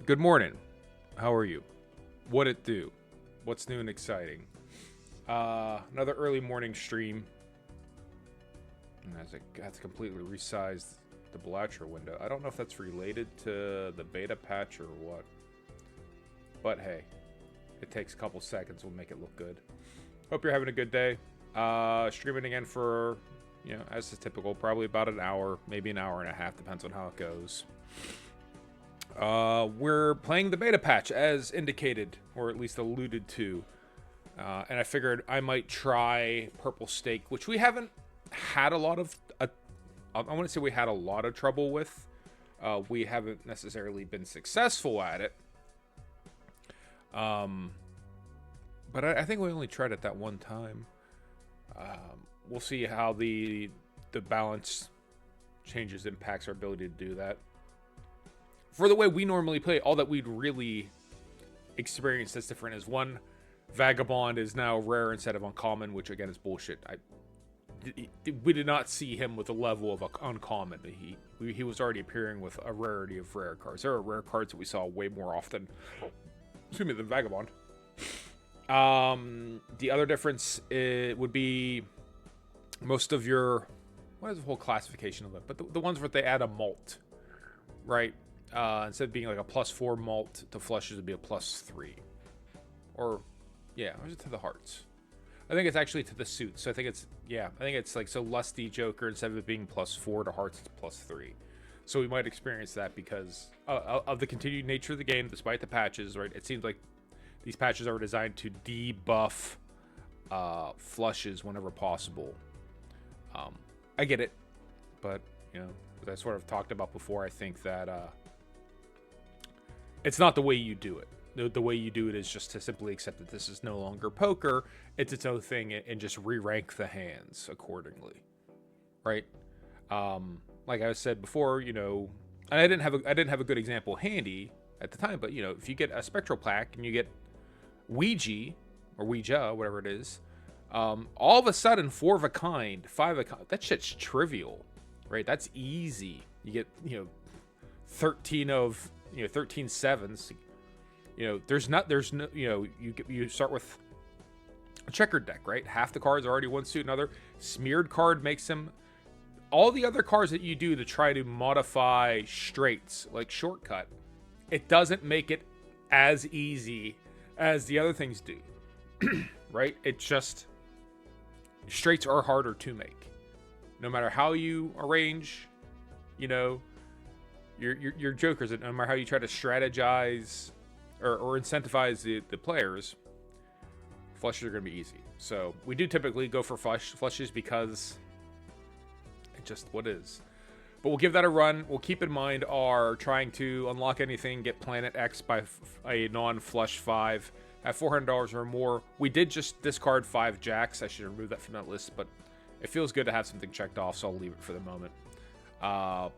Good morning. How are you? What it do? What's new and exciting? Another early morning stream. And that's completely resized the Balatro window. I don't know if that's related to the beta patch or what. But hey, it takes a couple seconds. We'll make it look good. Hope you're having a good day. Streaming again for, as is typical, probably about an hour, maybe an hour and a half, depends on how it goes. We're playing the beta patch as indicated, or at least alluded to. And I figured I might try Purple Stake, which we haven't had a lot of, I want to say we had a lot of trouble with. We haven't necessarily been successful at it. But I think we only tried it that one time. We'll see how the balance changes impacts our ability to do that. For the way we normally play, all that we'd really experienced that's different is one, Vagabond is now rare instead of uncommon, which again is bullshit. We did not see him with a level of uncommon. He was already appearing with a rarity of rare cards. There are rare cards that we saw way more often, excuse me, than Vagabond. The other difference would be most of your, what is the whole classification of it? But the ones where they add a malt, right? Instead of being like a +4 malt to flushes, it'd be a +3. Or, yeah, or is it to the hearts? I think it's actually to the suits. So I think it's like, so Lusty Joker, instead of it being +4 to hearts, it's +3. So we might experience that because of the continued nature of the game, despite the patches, right? It seems like these patches are designed to debuff flushes whenever possible. I get it, but, as I sort of talked about before, I think that it's not the way you do it. The way you do it is just to simply accept that this is no longer poker. It's its own thing, and just re-rank the hands accordingly, right? Like I said before, and I didn't have a good example handy at the time, but if you get a spectral plaque and you get Ouija or Ouija, whatever it is, all of a sudden 4 of a kind, 5 of a kind, that shit's trivial, right? That's easy. You get 13 of 13 sevens. There's no, you start with a checkered deck, right? Half the cards are already one suit, another smeared card makes them. All the other cards that you do to try to modify straights, like shortcut, it doesn't make it as easy as the other things do, right? It's just straights are harder to make, no matter how you arrange, your jokers, and no matter how you try to strategize or incentivize the players, flushes are going to be easy. So we do typically go for flushes because it just what is. But we'll give that a run. We'll keep in mind our trying to unlock anything, get Planet X by a non-flush 5 at $400 or more. We did just discard 5 jacks. I should remove that from that list, but it feels good to have something checked off, so I'll leave it for the moment.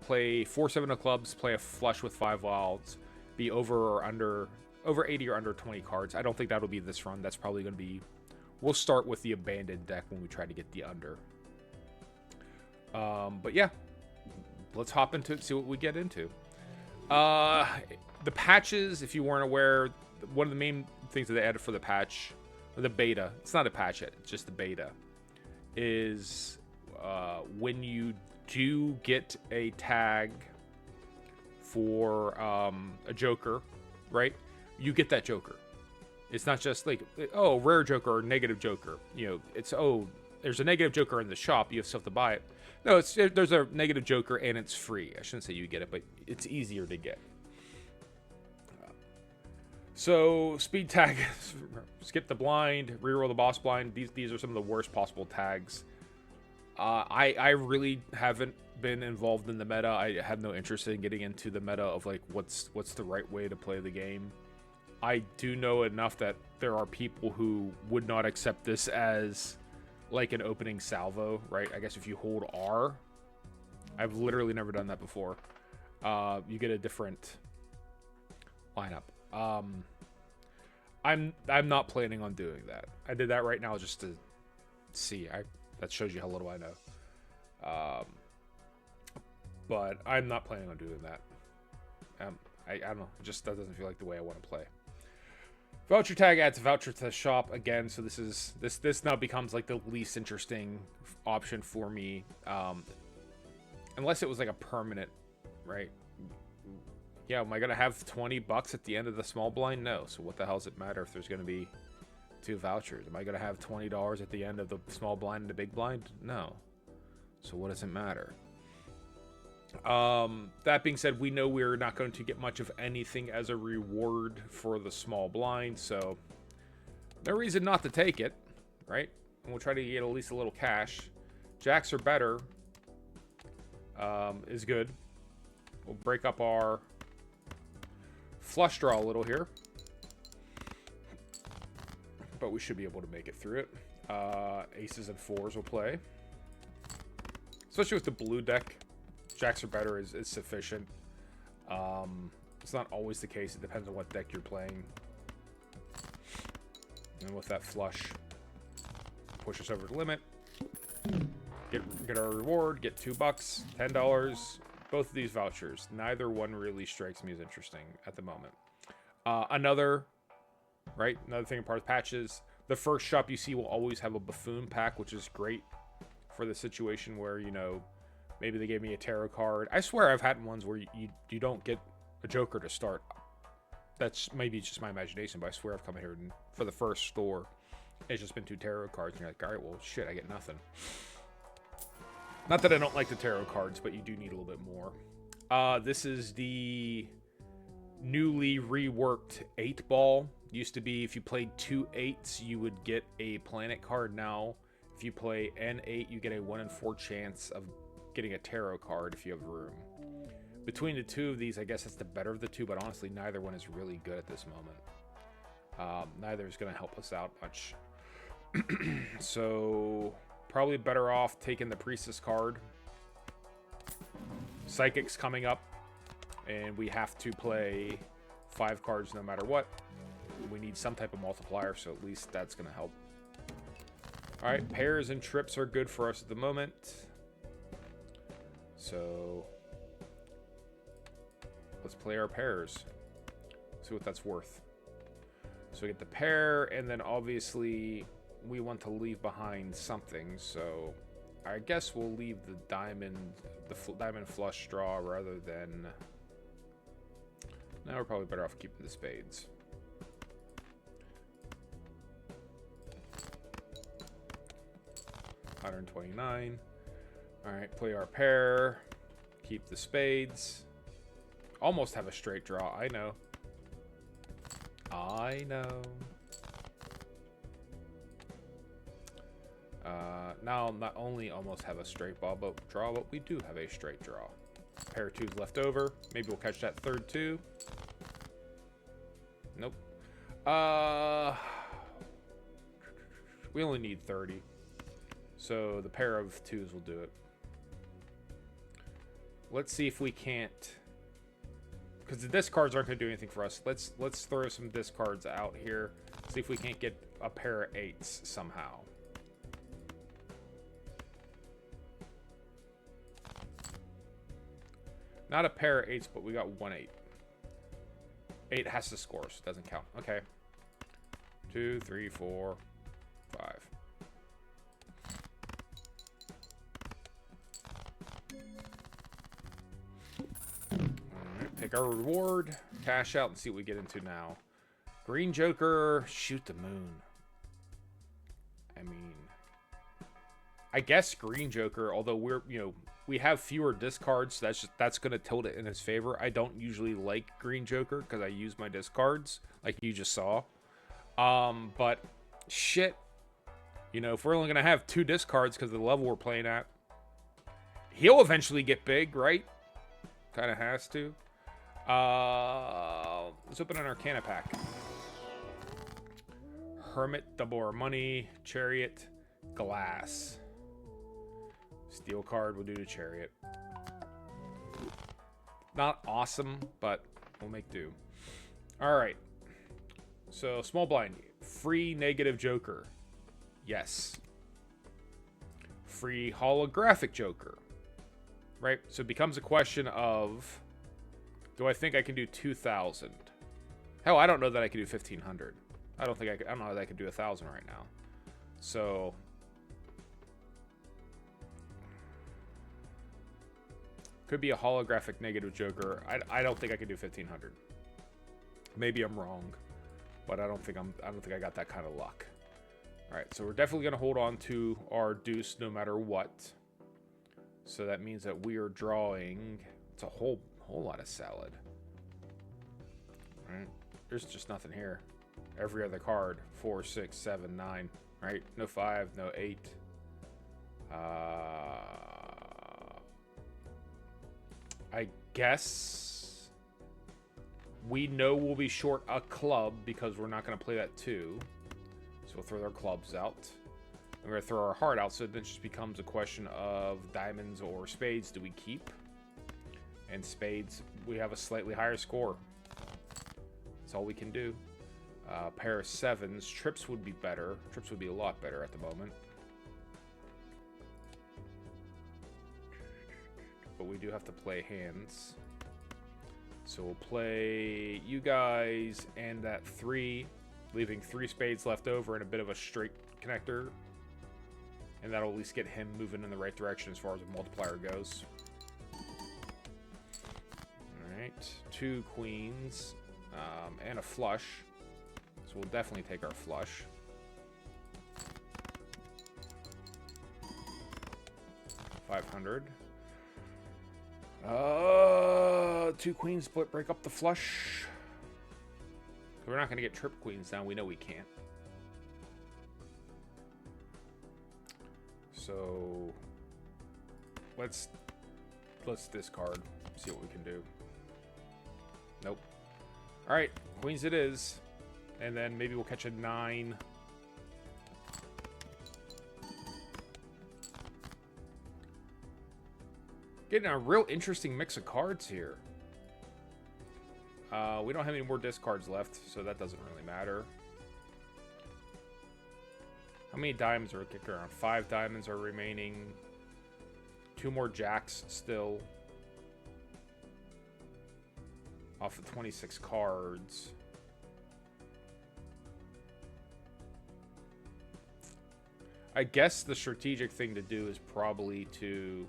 Play 4-7 of clubs, play a flush with 5 wilds, be over 80 or under 20 cards. I don't think that'll be this run. That's probably going to be, we'll start with the abandoned deck when we try to get the under. But yeah, let's hop into it, see what we get into. The patches, if you weren't aware, one of the main things that they added for the patch, the beta, it's not a patch yet, it's just the beta, is when you do get a tag for a Joker, right? You get that Joker. It's not just like, oh, rare Joker or negative Joker. It's, oh, there's a negative Joker in the shop. You have stuff to buy it. No, there's a negative Joker and it's free. I shouldn't say you get it, but it's easier to get. So speed tag, skip the blind, reroll the boss blind. These are some of the worst possible tags. I really haven't been involved in the meta. I have no interest in getting into the meta of like what's the right way to play the game. I do know enough that there are people who would not accept this as like an opening salvo, right? I guess if you hold R, I've literally never done that before. You get a different lineup. I'm not planning on doing that. I did that right now just to see. That shows you how little I know. But I'm not planning on doing that. I don't know. That doesn't feel like the way I want to play. Voucher tag adds a voucher to the shop again, so this now becomes like the least interesting option for me, unless it was like a permanent, right? Yeah, am I gonna have $20 at the end of the small blind? No. So what the hell does it matter if there's gonna be 2 vouchers? Am I gonna have $20 at the end of the small blind and the big blind? No. So what does it matter? That being said, we know we're not going to get much of anything as a reward for the small blind, so no reason not to take it, right? And we'll try to get at least a little cash. Jacks are better, is good. We'll break up our flush draw a little here, but we should be able to make it through it. Aces and fours will play, especially with the blue deck. Jacks are better is sufficient. It's not always the case. It depends on what deck you're playing. And with that flush, push us over the limit. Get our reward. Get $2, $10. Both of these vouchers. Neither one really strikes me as interesting at the moment. Another thing in parts patches. The first shop you see will always have a buffoon pack, which is great for the situation where, you know, maybe they gave me a tarot card. I swear I've had ones where you don't get a joker to start. That's maybe just my imagination, but I swear I've come here and for the first store, it's just been 2 tarot cards. And you're like, all right, well, shit, I get nothing. Not that I don't like the tarot cards, but you do need a little bit more. This is the newly reworked 8-ball. Used to be if you played 2 8s, you would get a planet card. Now, if you play N8, you get a 1 in 4 chance of getting a tarot card if you have room. Between the two of these, I guess it's the better of the two, but honestly, neither one is really good at this moment. Neither is going to help us out much. So, probably better off taking the Priestess card. Psychic's coming up, and we have to play 5 cards no matter what. We need some type of multiplier, so at least that's going to help. Alright, pairs and trips are good for us at the moment. So, let's play our pairs. See what that's worth. So we get the pair, and then obviously we want to leave behind something. So I guess we'll leave the diamond, diamond flush draw rather than. Now we're probably better off keeping the spades. $129. All right, play our pair. Keep the spades. Almost have a straight draw. I know. I know. Now, not only almost have a straight draw, but we do have a straight draw. Pair of 2s left over. Maybe we'll catch that third 2. Nope. We only need 30. So the pair of 2s will do it. Let's see if we can't, because the discards aren't going to do anything for us. Let's throw some discards out here. See if we can't get a pair of 8s somehow. Not a pair of 8s, but we got 1 8. 8 has to score, so it doesn't count. Okay. 2, 3, 4, 5. Alright, pick our reward, cash out, and see what we get into now. Green Joker, shoot the moon. I mean, I guess Green Joker, although we have fewer discards, so that's going to tilt it in his favor. I don't usually like Green Joker because I use my discards, like you just saw. But shit, if we're only going to have 2 discards because of the level we're playing at, he'll eventually get big, right? Kind of has to. Let's open an Arcana pack. Hermit, double our money. Chariot, glass. Steel card will do to Chariot. Not awesome, but we'll make do. Alright. So, small blind. Free negative Joker. Yes. Free holographic Joker. Right? So it becomes a question of Do I think I can do 2,000? Hell, I don't know that I can do 1,500. I don't know that I could do 1,000 right now. So could be a holographic negative Joker. I don't think I can do 1,500. Maybe I'm wrong, but I don't think I got that kind of luck. All right, so we're definitely gonna hold on to our deuce no matter what. So that means that we are drawing. It's a whole lot of salad. All right, there's just nothing here. Every other card, 4, 6, 7, 9. Right, no 5, no 8. I guess we know we'll be short a club because we're not going to play that 2. So we'll throw our clubs out. And we're going to throw our heart out, so then it just becomes a question of diamonds or spades do we keep? And spades, we have a slightly higher score. That's all we can do. Pair of 7s. Trips would be better. Trips would be a lot better at the moment. But we do have to play hands. So we'll play you guys and that 3, leaving 3 spades left over and a bit of a straight connector. And that'll at least get him moving in the right direction as far as a multiplier goes. Alright, 2 queens and a flush. So we'll definitely take our flush. $500. 2 queens split, break up the flush. We're not going to get trip queens now. We know we can't. So let's discard. See what we can do. Nope. All right, queens it is. And then maybe we'll catch a 9. Getting a real interesting mix of cards here. We don't have any more discards left, so that doesn't really matter. How many diamonds are kicking around? 5 diamonds are remaining. 2 more jacks still. Off of 26 cards. I guess the strategic thing to do is probably to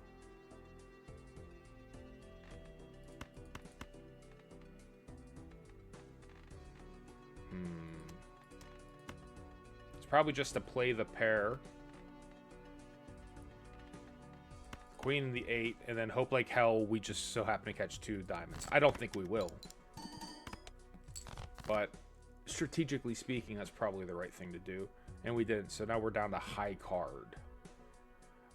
it's probably just to play the pair. Queen and the 8, and then hope like hell we just so happen to catch 2 diamonds. I don't think we will. But strategically speaking, that's probably the right thing to do. And we didn't, so now we're down to high card.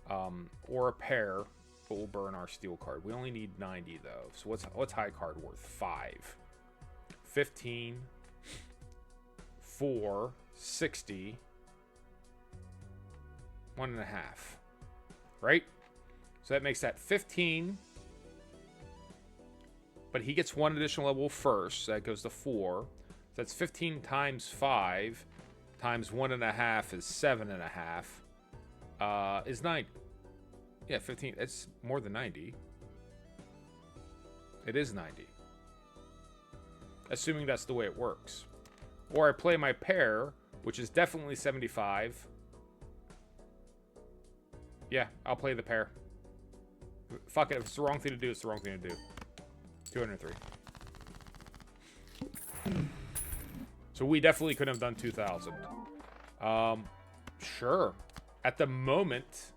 Or a pair, but we'll burn our steel card. We only need 90 though. So what's high card worth? 5. 15. 4. 60. 1.5. Right? So that makes that 15. But he gets 1 additional level first, so that goes to 4. So that's 15 times 5 times 1.5 is 7.5. Is 9. Yeah, 15. It's more than 90. It is 90. Assuming that's the way it works. Or I play my pair, which is definitely 75. Yeah, I'll play the pair. Fuck it. If it's the wrong thing to do, it's the wrong thing to do. 203. So we definitely couldn't have done 2,000. Sure. At the moment,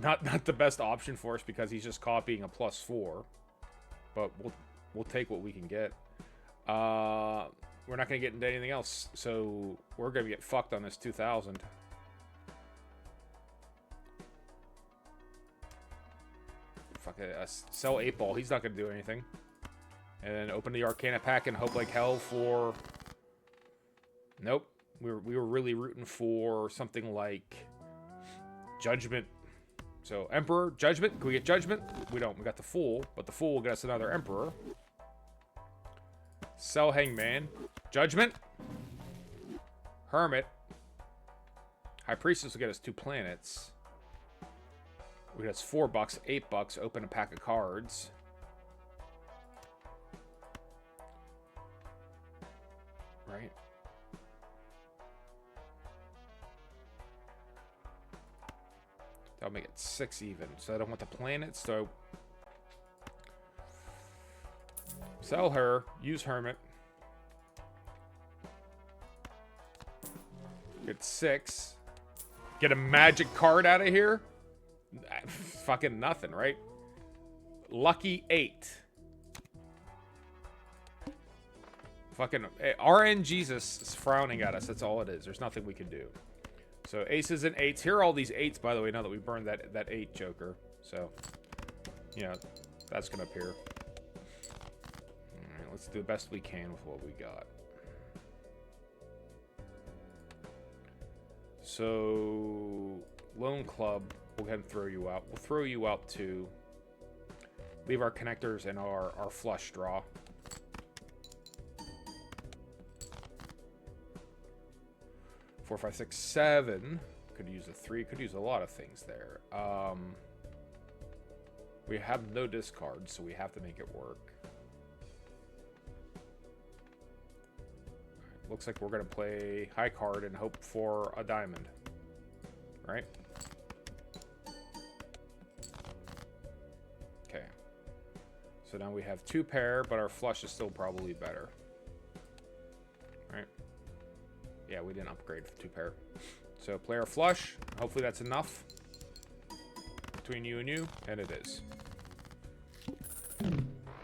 not the best option for us because he's just copying a +4. But we'll take what we can get. We're not going to get into anything else, so we're going to get fucked on this 2,000. Fuck it. Sell 8 ball. He's not going to do anything. And then open the Arcana pack and hope like hell for... Nope. We were really rooting for something like Judgment. So Emperor, Judgment. Can we get Judgment? We don't. We got the Fool, but the Fool will get us another Emperor. Sell Hangman. Judgment. Hermit. High Priestess will get us 2 planets. We get us $4, $8. Open a pack of cards. So I'll make it 6 even. So I don't want the planets, so sell her, use Hermit. Get 6. Get a magic card out of here. Fucking nothing, right? Lucky 8. Fucking RN Jesus is frowning at us. That's all it is. There's nothing we can do. So aces and 8s. Here are all these 8s, by the way, now that we burned that 8 joker. So, yeah, that's going to appear. Alright, let's do the best we can with what we got. So, Lone Club, we'll go ahead and throw you out. We'll throw you out to leave our connectors and our flush draw. Four, 5, 6, 7. Could use a 3. Could use a lot of things there. We have no discards, so we have to make it work. Looks like we're going to play high card and hope for a diamond. Right? Okay. So now we have 2 pair, but our flush is still probably better. Right? Yeah, we didn't upgrade for 2 pair. So play our flush. Hopefully that's enough between you and you. And it is.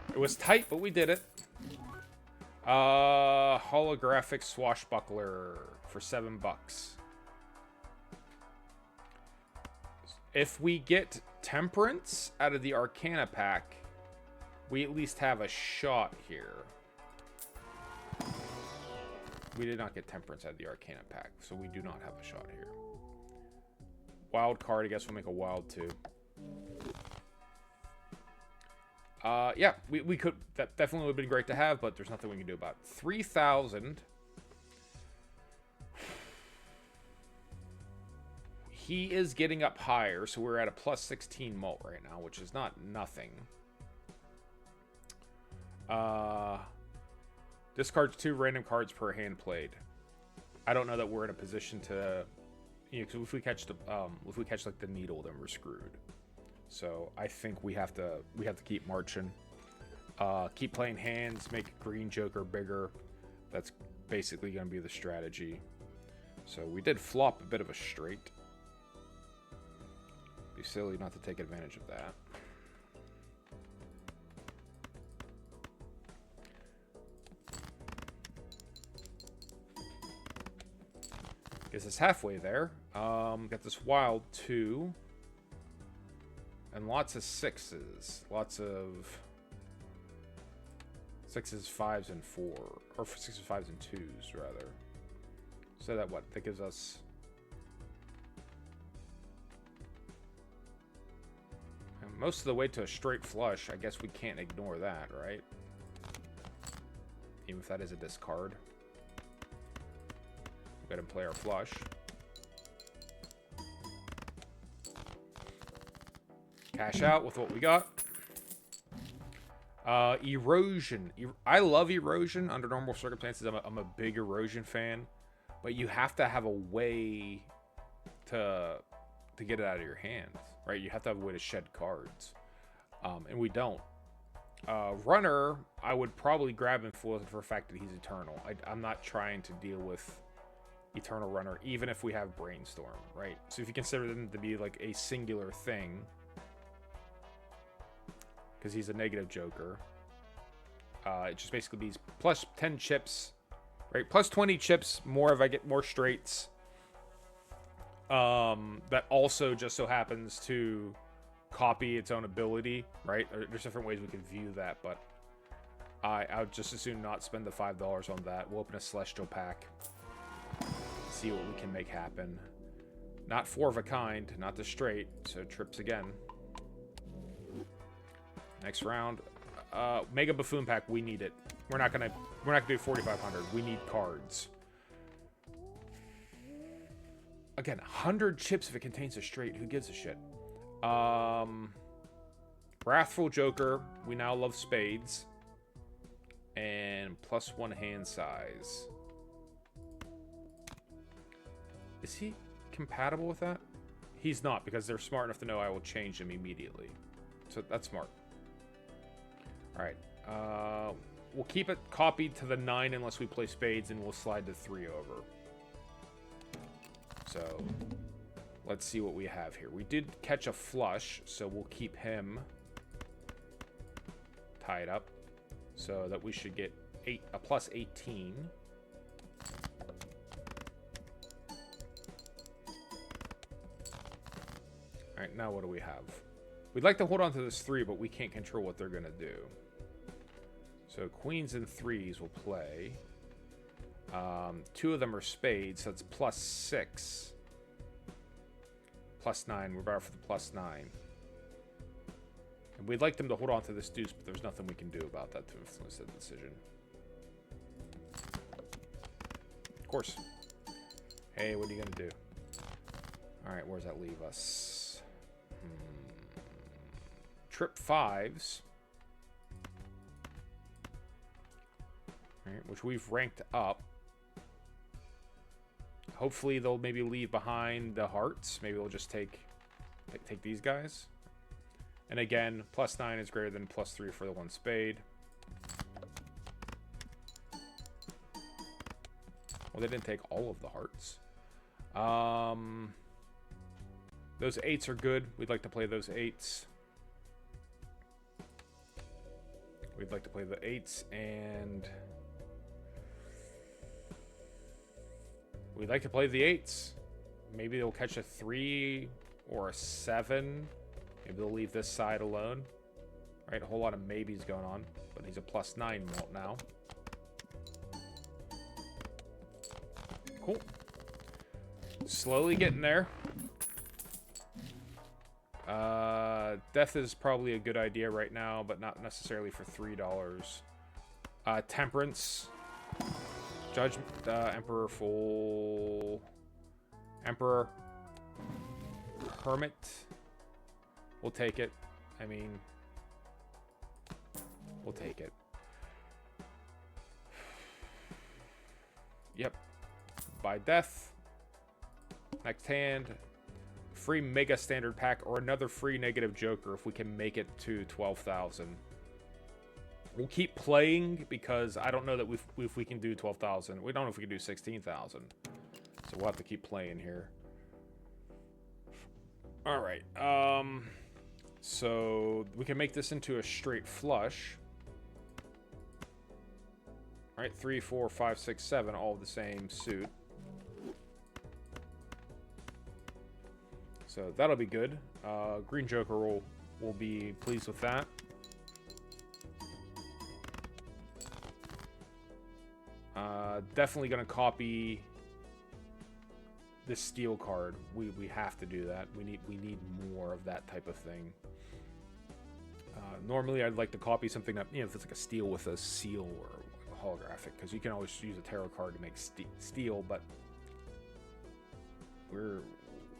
It was tight, but we did it. Holographic Swashbuckler for $7. If we get Temperance out of the Arcana pack, we at least have a shot here. We did not get Temperance out of the Arcana pack, so we do not have a shot here. Wild card, I guess we'll make a wild too. Yeah, we could. That definitely would have been great to have, but there's nothing we can do about it. 3,000. He is getting up higher, so we're at a plus 16 mult right now, which is not nothing. Discards 2 random cards per hand played. I don't know that we're in a position to, you know, because if we catch like the needle, then we're screwed. So I think we have to keep marching, keep playing hands, make Green Joker bigger. That's basically going to be the strategy. So we did flop a bit of a straight. Be silly not to take advantage of that. Guess it's halfway there. Got this wild 2. And lots of 6s. Lots of 6s, 5s, and 4. Or 6s, 5s, and 2s, rather. So that what? That gives us... most of the way to a straight flush. I guess we can't ignore that, right? Even if that is a discard. We'll go ahead and play our flush. Cash out with what we got. Erosion. I love erosion under normal circumstances. I'm a big erosion fan, but you have to have a way to get it out of your hands, right? You have to have a way to shed cards, and we don't. Runner, I would probably grab him for the fact that he's eternal. I'm not trying to deal with Eternal Runner, even if we have Brainstorm, right? So if you consider them to be like a singular thing, because he's a negative Joker. It just basically means plus 10 chips, right? Plus 20 chips more if I get more straights. That also just so happens to copy its own ability, right? There's different ways we can view that, but I would just as soon not spend the $5 on that. We'll open a Celestial pack. See what we can make happen. Not 4 of a kind, not the straight, so trips again. Next round, Mega Buffoon pack. We need it. We're not gonna do 4,500. We need cards. Again, 100 chips if it contains a straight. Who gives a shit? Wrathful Joker. We now love spades. And +1 hand size. Is he compatible with that? He's not, because they're smart enough to know I will change him immediately. So that's smart. Alright. We'll keep it copied to the 9 unless we play spades, and we'll slide the 3 over. So, let's see what we have here. We did catch a flush, so we'll keep him tied up. So that we should get a plus 18. Alright, now what do we have? We'd like to hold on to this 3, but we can't control what they're going to do. So queens and 3s will play. 2 of them are spades, so that's plus 6. Plus 9. We're better for the plus 9. And we'd like them to hold on to this deuce, but there's nothing we can do about that to influence the decision. Of course. Hey, what are you going to do? Alright, where does that leave us? Trip 5s. Right, which we've ranked up. Hopefully they'll maybe leave behind the hearts. Maybe we'll just take these guys. And again, plus 9 is greater than plus 3 for the 1 spade. Well, they didn't take all of the hearts. Those 8s are good. We'd like to play those 8s. We'd like to play the 8s, and we'd like to play the 8s. Maybe they'll catch a 3 or a 7. Maybe they'll leave this side alone. Right, a whole lot of maybes going on. But he's a plus 9 malt now. Cool. Slowly getting there. Death is probably a good idea right now, but not necessarily for $3. Temperance. Judgment. Emperor full. Emperor. Hermit. We'll take it. I mean, we'll take it. Yep. By death. Next hand. Free mega standard pack or another free negative joker if we can make it to 12,000. We'll keep playing because I don't know that if we can do 12,000. We don't know if we can do 16,000. So we'll have to keep playing here. All right. So we can make this into a straight flush. All right, 3, 4, 5, 6, 7, all of the same suit. So that'll be good. Green Joker will be pleased with that. Definitely gonna copy this steel card. We have to do that. We need more of that type of thing. Normally I'd like to copy something that, if it's like a steel with a seal or a holographic, because you can always use a tarot card to make steel, but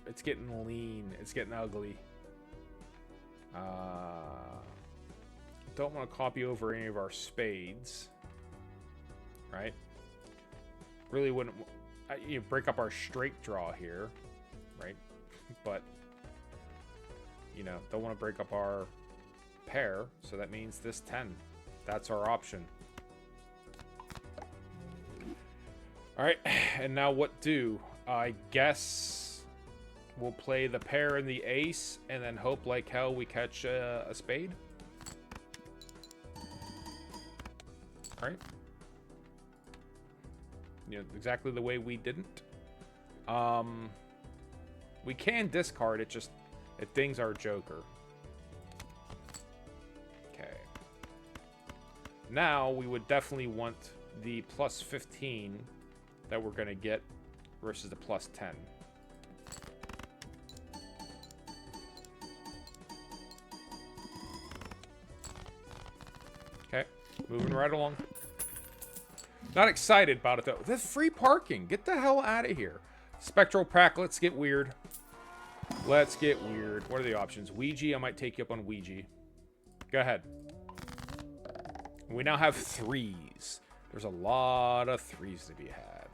it's getting lean. It's getting ugly. Don't want to copy over any of our spades. Right? Really wouldn't... You break up our straight draw here. Right? But, don't want to break up our pair. So that means this 10. That's our option. Alright. And now what do? I guess... we'll play the pair and the ace, and then hope like hell we catch a spade. Alright. Exactly the way we didn't. We can discard, it dings our joker. Okay. Now, we would definitely want the plus 15 that we're going to get versus the plus 10. Okay, moving right along. Not excited about it, though. That's free parking. Get the hell out of here. Spectral Pack, let's get weird. Let's get weird. What are the options? Ouija, I might take you up on Ouija. Go ahead. We now have 3s. There's a lot of 3s to be had.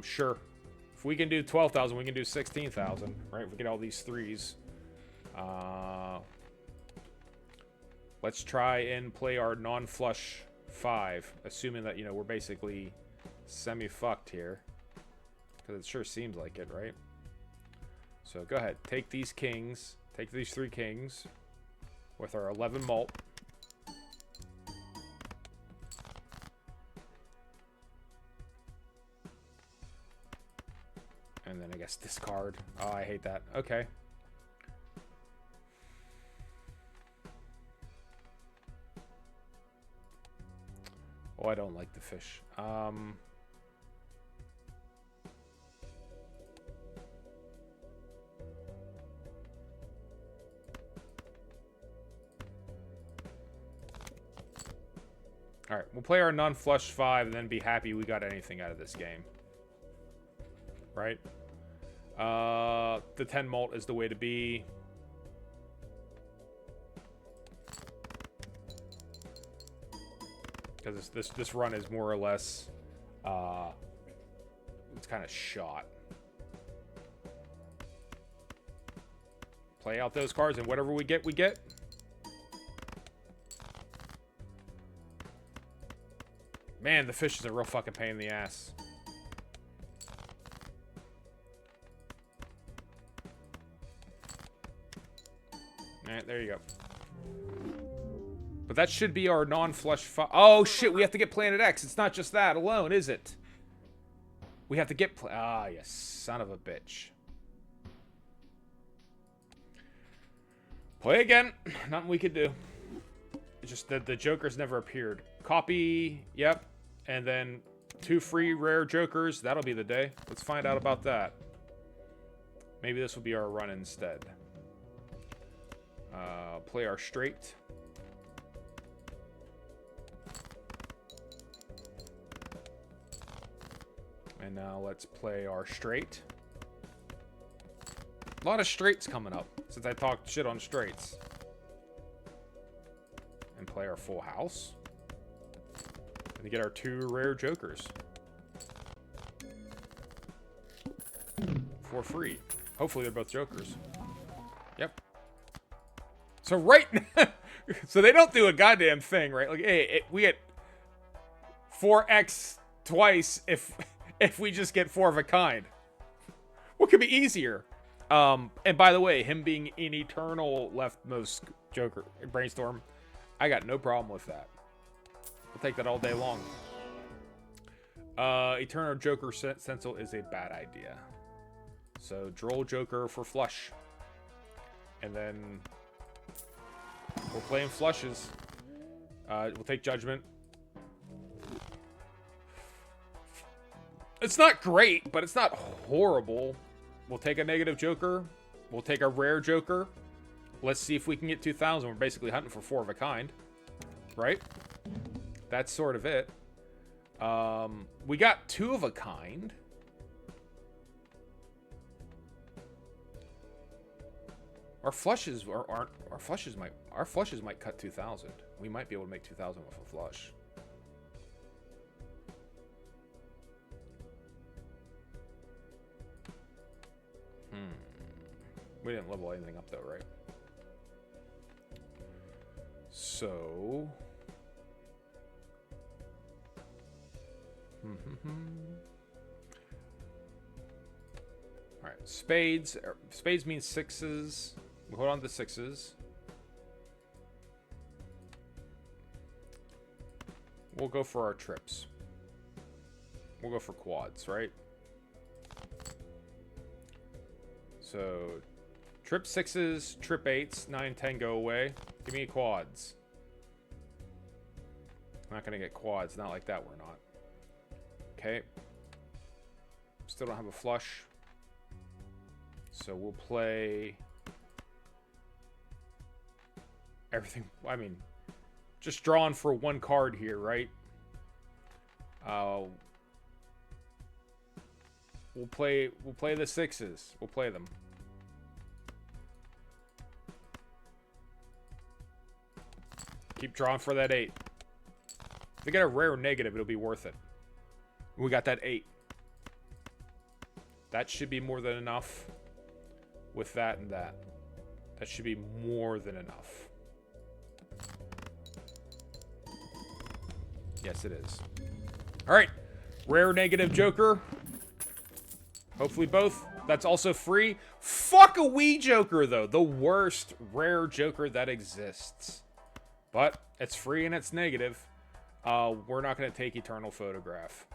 Sure. if we can do 12,000, we can do 16,000, right? If we get all these threes. Let's try and play our non-flush 5, assuming that, you know, we're basically semi-fucked here. Because it sure seems like it, right? So go ahead. Take these kings. Take these 3 kings with our 11 malt. And then I guess discard. Oh, I hate that. Okay. Oh, I don't like the fish. Alright, we'll play our non-flush 5 and then be happy we got anything out of this game. Right? The 10 malt is the way to be. Because this run is more or less, it's kind of shot. Play out those cards, and whatever we get, we get. Man, the fish is a real fucking pain in the ass. Alright, there you go. But that should be our non-flush. Oh shit, we have to get Planet X. It's not just that alone, is it? We have to get. Ah, you son of a bitch. Play again. Nothing we could do. It's just that the Jokers never appeared. Copy. Yep. And then 2 free rare Jokers. That'll be the day. Let's find out about that. Maybe this will be our run instead. Play our straight. And now let's play our straight. A lot of straights coming up since I talked shit on straights. And play our full house. And to get our 2 rare Jokers. For free. Hopefully they're both Jokers. Yep. So right now, so they don't do a goddamn thing, right? Like, hey, we get 4x twice if we just get 4 of a kind. What could be easier? And by the way, him being an eternal leftmost Joker, Brainstorm, I got no problem with that. I'll take that all day long. Eternal Joker Stencil is a bad idea. So, Droll Joker for flush. And then we're playing flushes. We'll take Judgment. It's not great, but it's not horrible. We'll take a negative Joker. We'll take a rare Joker. Let's see if we can get 2,000. We're basically hunting for 4 of a kind. Right? That's sort of it. We got 2 of a kind. Our flushes aren't. Our flushes might cut 2,000. We might be able to make 2,000 with a flush. We didn't level anything up though, right? So. All right, spades. Spades means 6s. We hold on to 6s. We'll go for our trips. We'll go for quads, right? So, trip 6s, trip 8s, 9, 10 go away. Give me quads. I'm not going to get quads. Not like that, we're not. Okay. Still don't have a flush. So, we'll play everything. I mean, just drawing for 1 card here, right? We'll play the 6s. We'll play them. Keep drawing for that 8. If we get a rare negative, it'll be worth it. We got that 8. That should be more than enough. With that and that. That should be more than enough. Yes, it is. Alright. Rare negative Joker. Hopefully both. That's also free. Fuck a Wii Joker, though. The worst rare Joker that exists. But it's free and it's negative. We're not going to take Eternal Photograph.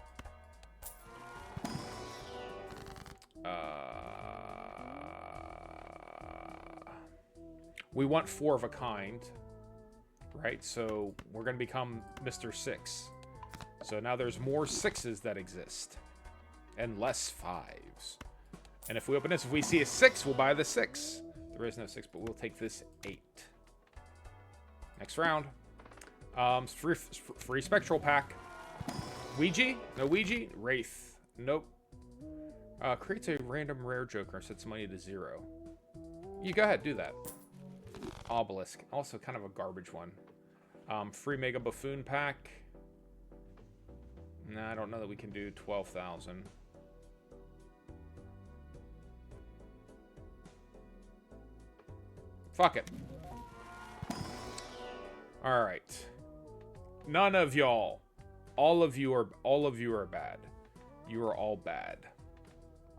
We want 4 of a kind. Right? So we're going to become Mr. 6. So now there's more 6s that exist. And less 5s. And if we open this, if we see a 6, we'll buy the 6. There is no 6, but we'll take this 8. Next round. Free Spectral Pack. Ouija? No Ouija? Wraith. Nope. Creates a random rare Joker and sets money to 0. You go ahead, do that. Obelisk. Also kind of a garbage one. Free Mega Buffoon Pack. Nah, I don't know that we can do 12,000. Fuck it. Alright. None of y'all. All of you are bad. You are all bad.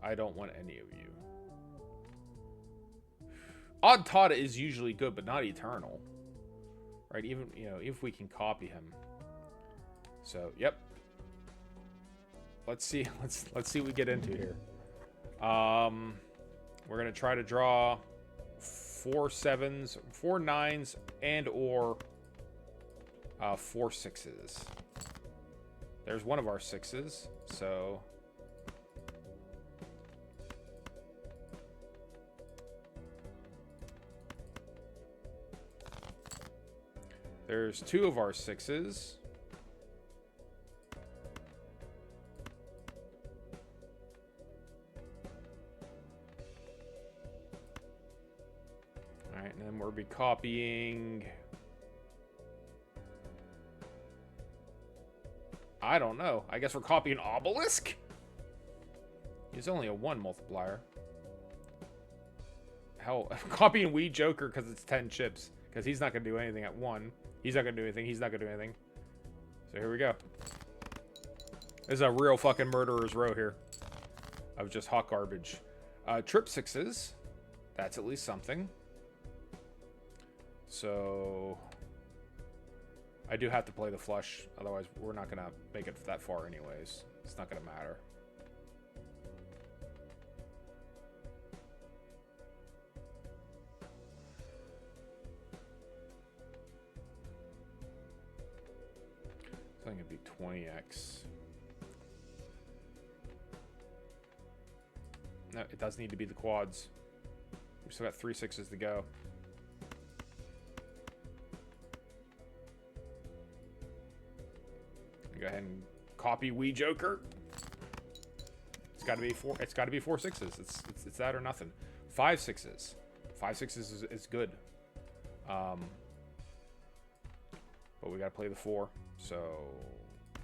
I don't want any of you. Odd Tata is usually good, but not eternal. Right? Even, you know, if we can copy him. So, yep. Let's see. Let's see what we get into here. We're gonna try to draw 4 7s, 4 9s, and or 4 6s. There's one of our 6s, so there's 2 of our 6s. Alright, and then we'll be copying... I don't know. I guess we're copying Obelisk? He's only a 1 multiplier. Hell, I'm copying Wii Joker because it's 10 chips. Because he's not going to do anything at 1. He's not going to do anything. He's not going to do anything. So here we go. This is a real fucking murderer's row here. Of just hot garbage. Trip 6s. That's at least something. So... I do have to play the flush, otherwise we're not going to make it that far anyways. It's not going to matter. I think it'd be 20x. No, it does need to be the quads. We still got 3 6s to go. Go ahead and copy Wii Joker. It's got to be 4. It's got to be 4 6s. It's that or nothing. 5 6s. 5 6s is good. But we got to play the 4. So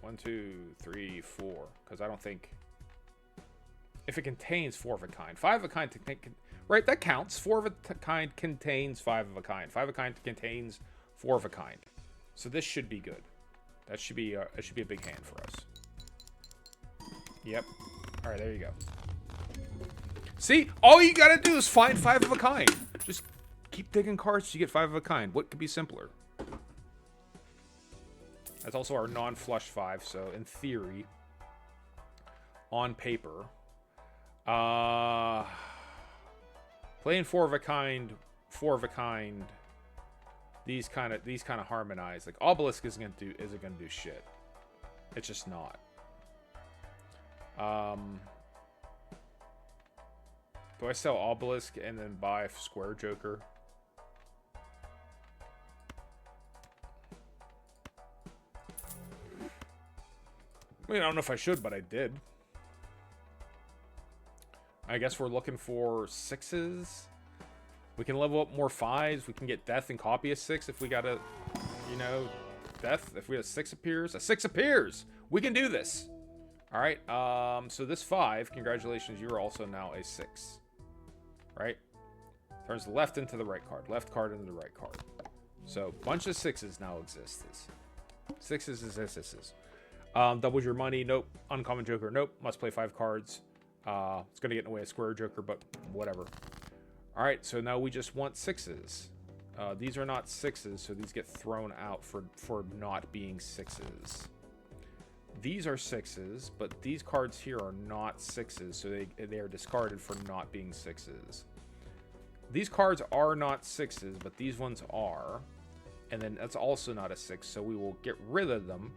1 2 3 4. Because I don't think if it contains 4 of a kind, 5 of a kind, right? That counts. 4 of a kind contains 5 of a kind. 5 of a kind contains 4 of a kind. So this should be good. That should be a big hand for us. Yep. All right, there you go. See, all you gotta do is find 5 of a kind. Just keep digging cards to get 5 of a kind. What could be simpler? That's also our non-flush 5. So in theory, on paper, playing 4 of a kind, 4 of a kind. These kind of harmonize. Like Obelisk isn't gonna do shit. It's just not. Do I sell Obelisk and then buy a Square Joker? I mean, I don't know if I should, but I did. I guess we're looking for 6s. We can level up more 5s. We can get death and copy a 6 if we got a, you know, death. If we have 6 appears. A 6 appears! We can do this. All right. So this 5, congratulations, you're also now a 6. Right? Turns the left into the right card. Left card into the right card. So bunch of 6s now exist. 6s. Doubles your money. Nope. Uncommon Joker. Nope. Must play 5 cards. It's going to get in the way of Square Joker, but whatever. All right. So now we just want 6s. These are not 6s, so these get thrown out for not being 6s. These are 6s, but these cards here are not 6s, so they are discarded for not being 6s. These cards are not 6s, but these ones are. And then that's also not a 6, so we will get rid of them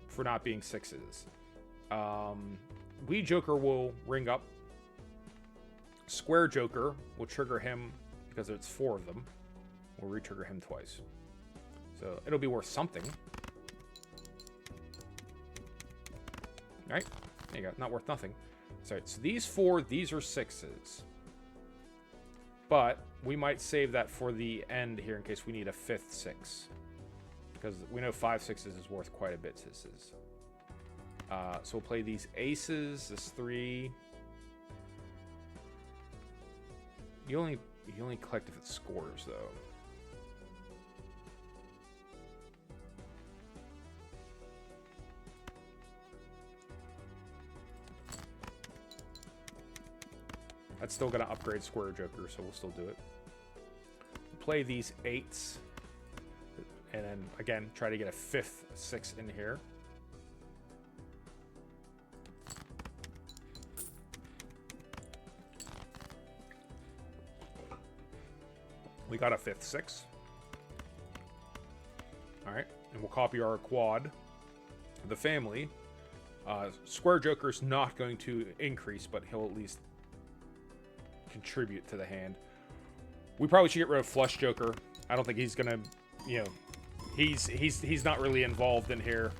for not being 6s. Wee Joker will ring up. Square Joker will trigger him because it's 4 of them. We'll re-trigger him twice. So it'll be worth something. Right? There you go. Not worth nothing. Sorry, so these 4, these are 6s. But we might save that for the end here in case we need a 5th 6. Because we know 5 6s is worth quite a bit, sisters. So we'll play these aces, this 3. You only collect if it scores, though. That's still going to upgrade Square Joker, so we'll still do it. Play these 8s. And then, again, try to get a 5th 6 in here. We got a 5th 6. Alright, and we'll copy our quad. The family. Square Joker's not going to increase, but he'll at least contribute to the hand. We probably should get rid of Flush Joker. I don't think he's gonna, you know, he's not really involved in here.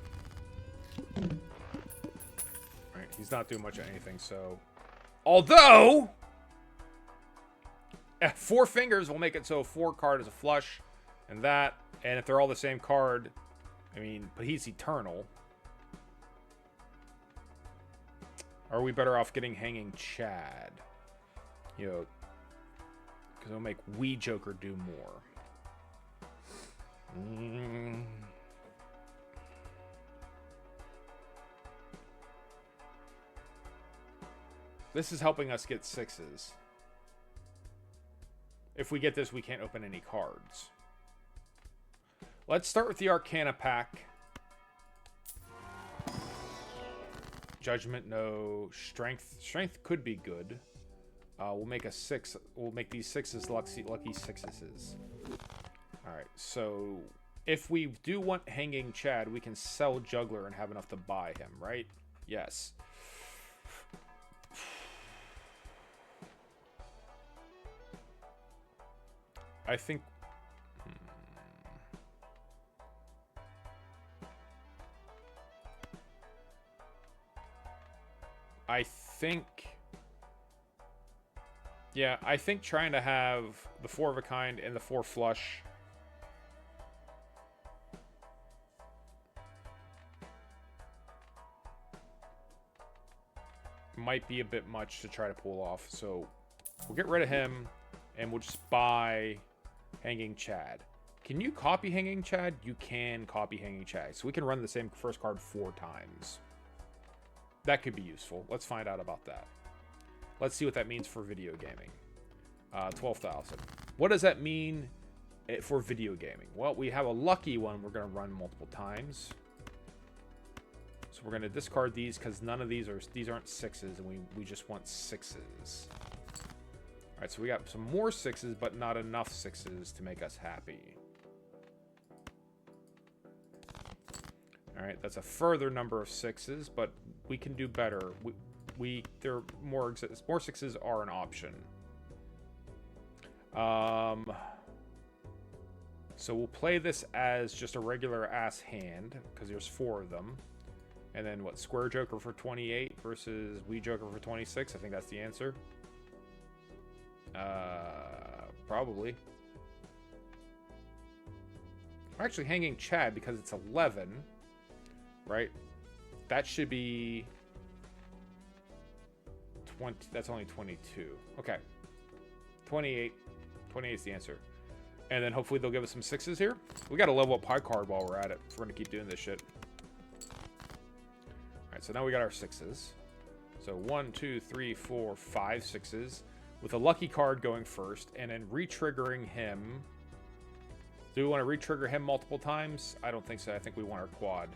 Right, he's not doing much of anything. So, although 4 fingers will make it so a 4 card is a flush, and that, and if they're all the same card, I mean, but he's eternal. Are we better off getting Hanging Chad? You know, because it'll make Wee Joker do more. This is helping us get 6s. If we get this, we can't open any cards. Let's start with the Arcana pack. Judgment, no. Strength. Strength could be good. We'll make a 6. We'll make these 6s lucky 6s. Alright, so if we do want Hanging Chad, we can sell Juggler and have enough to buy him, right? Yes. I think... I think... Yeah, I think trying to have the 4 of a kind and the 4 flush might be a bit much to try to pull off. So we'll get rid of him and we'll just buy Hanging Chad. Can you copy Hanging Chad? You can copy Hanging Chad. So we can run the same first card 4 times. That could be useful. Let's find out about that. Let's see what that means for video gaming. 12,000. What does that mean for video gaming? Well, we have a lucky one we're going to run multiple times. So we're going to discard these because none of these aren't 6s, and we just want 6s. All right, so we got some more 6s, but not enough 6s to make us happy. All right, that's a further number of 6s, but we can do better. There are more 6s are an option. So we'll play this as just a regular ass hand because there's 4 of them. And then what? Square Joker for 28 versus Wee Joker for 26. I think that's the answer. Probably. I'm actually Hanging Chad because it's 11, right? That should be That's only 22. Okay. 28. 28 is the answer. And then hopefully they'll give us some 6s here. We got to level up high card while we're at it. If we're going to keep doing this shit. Alright, so now we got our 6s. So 1, 2, 3, 4, 5 6s. With a lucky card going first. And then re-triggering him. Do we want to re-trigger him multiple times? I don't think so. I think we want our quad.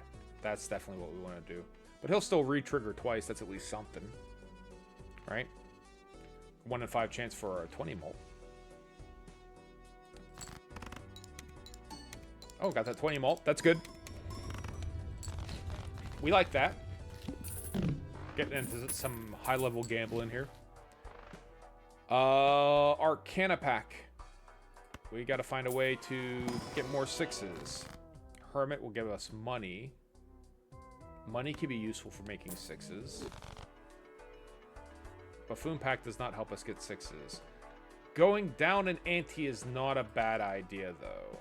That's definitely what we want to do. But he'll still re-trigger twice. That's at least something. Right? 1 in 5 chance for a 20 mult. Oh, got that 20 mult. That's good. We like that. Getting into some high-level gambling here. Arcana pack. We got to find a way to get more 6s. Hermit will give us money. Money can be useful for making 6s. Buffoon pack does not help us get 6s. Going down an ante is not a bad idea, though.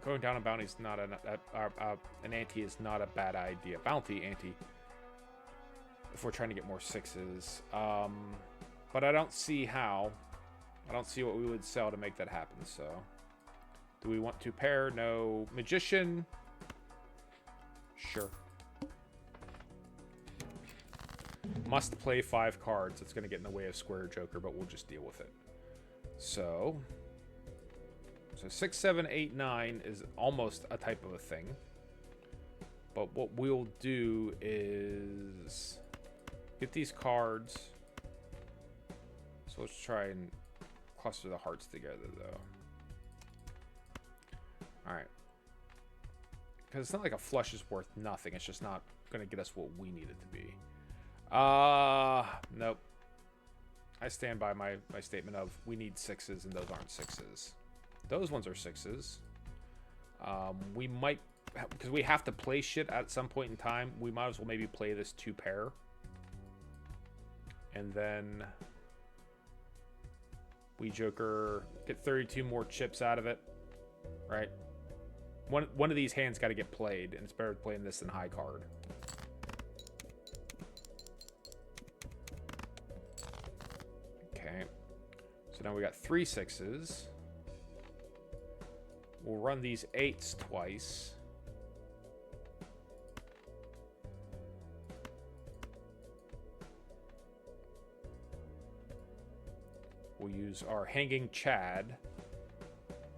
Going down a bounty is not an ante is not a bad idea. Bounty ante. If we're trying to get more 6s. But I don't see how. I don't see what we would sell to make that happen, so. Do we want to pair? No. Magician. Sure. Must play 5 cards. It's going to get in the way of Square Joker, but we'll just deal with it. So 6, 7, 8, 9 is almost a type of a thing. But what we'll do is get these cards. So let's try and cluster the hearts together, though. Alright. Because it's not like a flush is worth nothing. It's just not going to get us what we need it to be. Nope. I stand by my statement of we need 6s and those aren't 6s. Those ones are 6s. We might, because we have to play shit at some point in time, we might as well maybe play this 2 pair. And then we Joker, get 32 more chips out of it. Right? One of these hands got to get played, and it's better playing this than high card. Okay. So now we got 3 6s. We'll run these 8s twice. We'll use our Hanging Chad.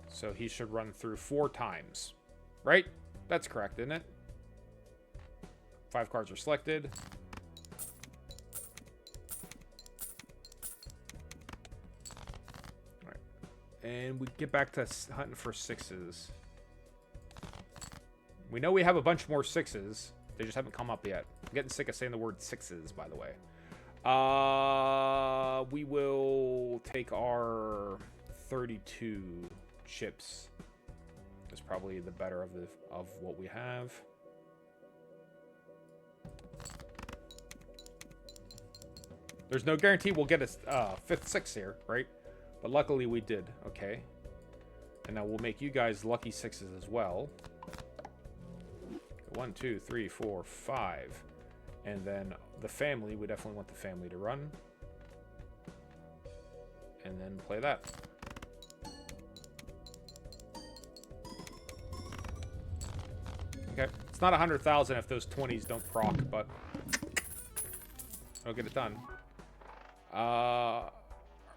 So he should run through 4 times. Right? That's correct, isn't it? 5 cards are selected. Alright. And we get back to hunting for 6s. We know we have a bunch more 6s. They just haven't come up yet. I'm getting sick of saying the word 6s, by the way. We will take our 32 chips. Is probably the better of what we have. There's no guarantee we'll get a 5th 6 here, right? But luckily we did. Okay. And now we'll make you guys lucky 6s as well. 1, 2, 3, 4, 5. And then the family, we definitely want the family to run. And then play that. Okay. It's not 100,000 if those 20s don't proc, but I'll get it done.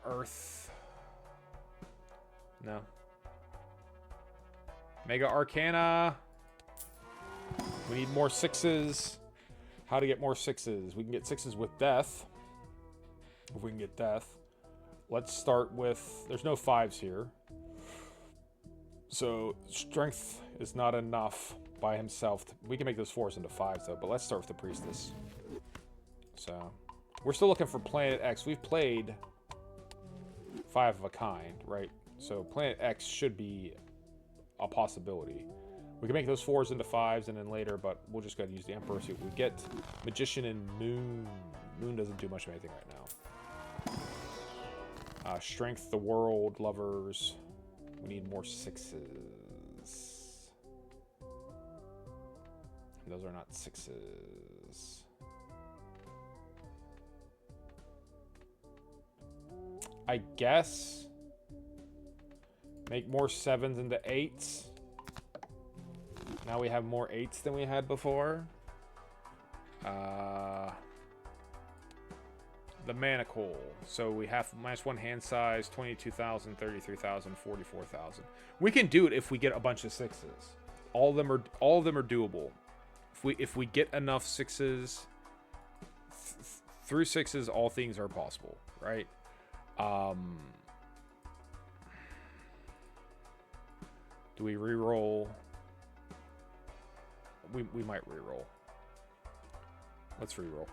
Earth. No. Mega Arcana. We need more 6s. How to get more 6s? We can get 6s with death. If we can get death. Let's start with... There's no 5s here. So, strength is not enough by himself. We can make those 4s into 5s, though. But let's start with the Priestess. So, we're still looking for Planet X. We've played 5 of a kind, right? So, Planet X should be a possibility. We can make those 4s into 5s and then later, but we'll just go ahead and use the Emperor, see what we get. Magician and Moon. Moon doesn't do much of anything right now. Strength, the World, Lovers. We need more 6s. Those are not sixes. I guess make more sevens into eights. Now we have more eights than we had before. The manacle. So we have -1 hand size, 22,000, 33,000, 44,000. We can do it if we get a bunch of sixes. All of them are doable. If we get enough sixes through sixes, all things are possible, right? Do we re-roll? We might re-roll. Let's re-roll.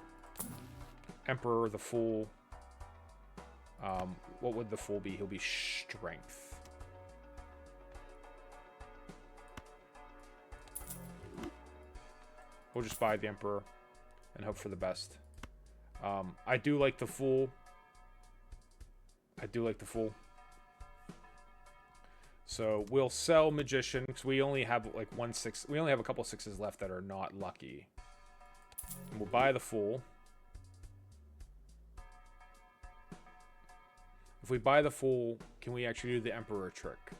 Emperor, the Fool. What would the Fool be? He'll be Strength. We'll just buy the Emperor and hope for the best. I do like the Fool. So we'll sell Magician because we only have like 1 6. We only have a couple sixes left that are not lucky. And we'll buy the Fool. If we buy the Fool, can we actually do the Emperor trick?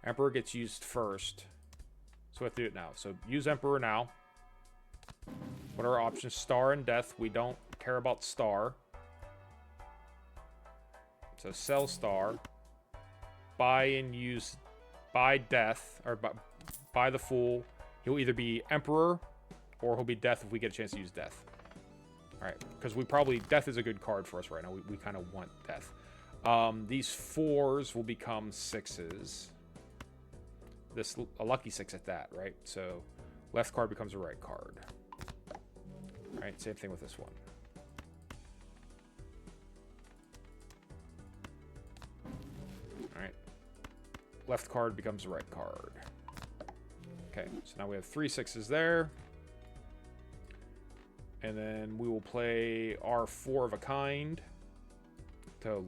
Emperor gets used first. So we have to do it now. So use Emperor now. What are our options? Star and Death. We don't care about Star. So sell Star. Buy Death. Or buy the Fool. He'll either be Emperor or he'll be Death if we get a chance to use Death. Alright. Because Death is a good card for us right now. We kind of want Death. These 4s will become 6s. A lucky 6 at that, right? So left card becomes a right card. Alright, same thing with this one. Alright. Left card becomes a right card. Okay, so now we have 3 6s there. And then we will play our 4 of a kind to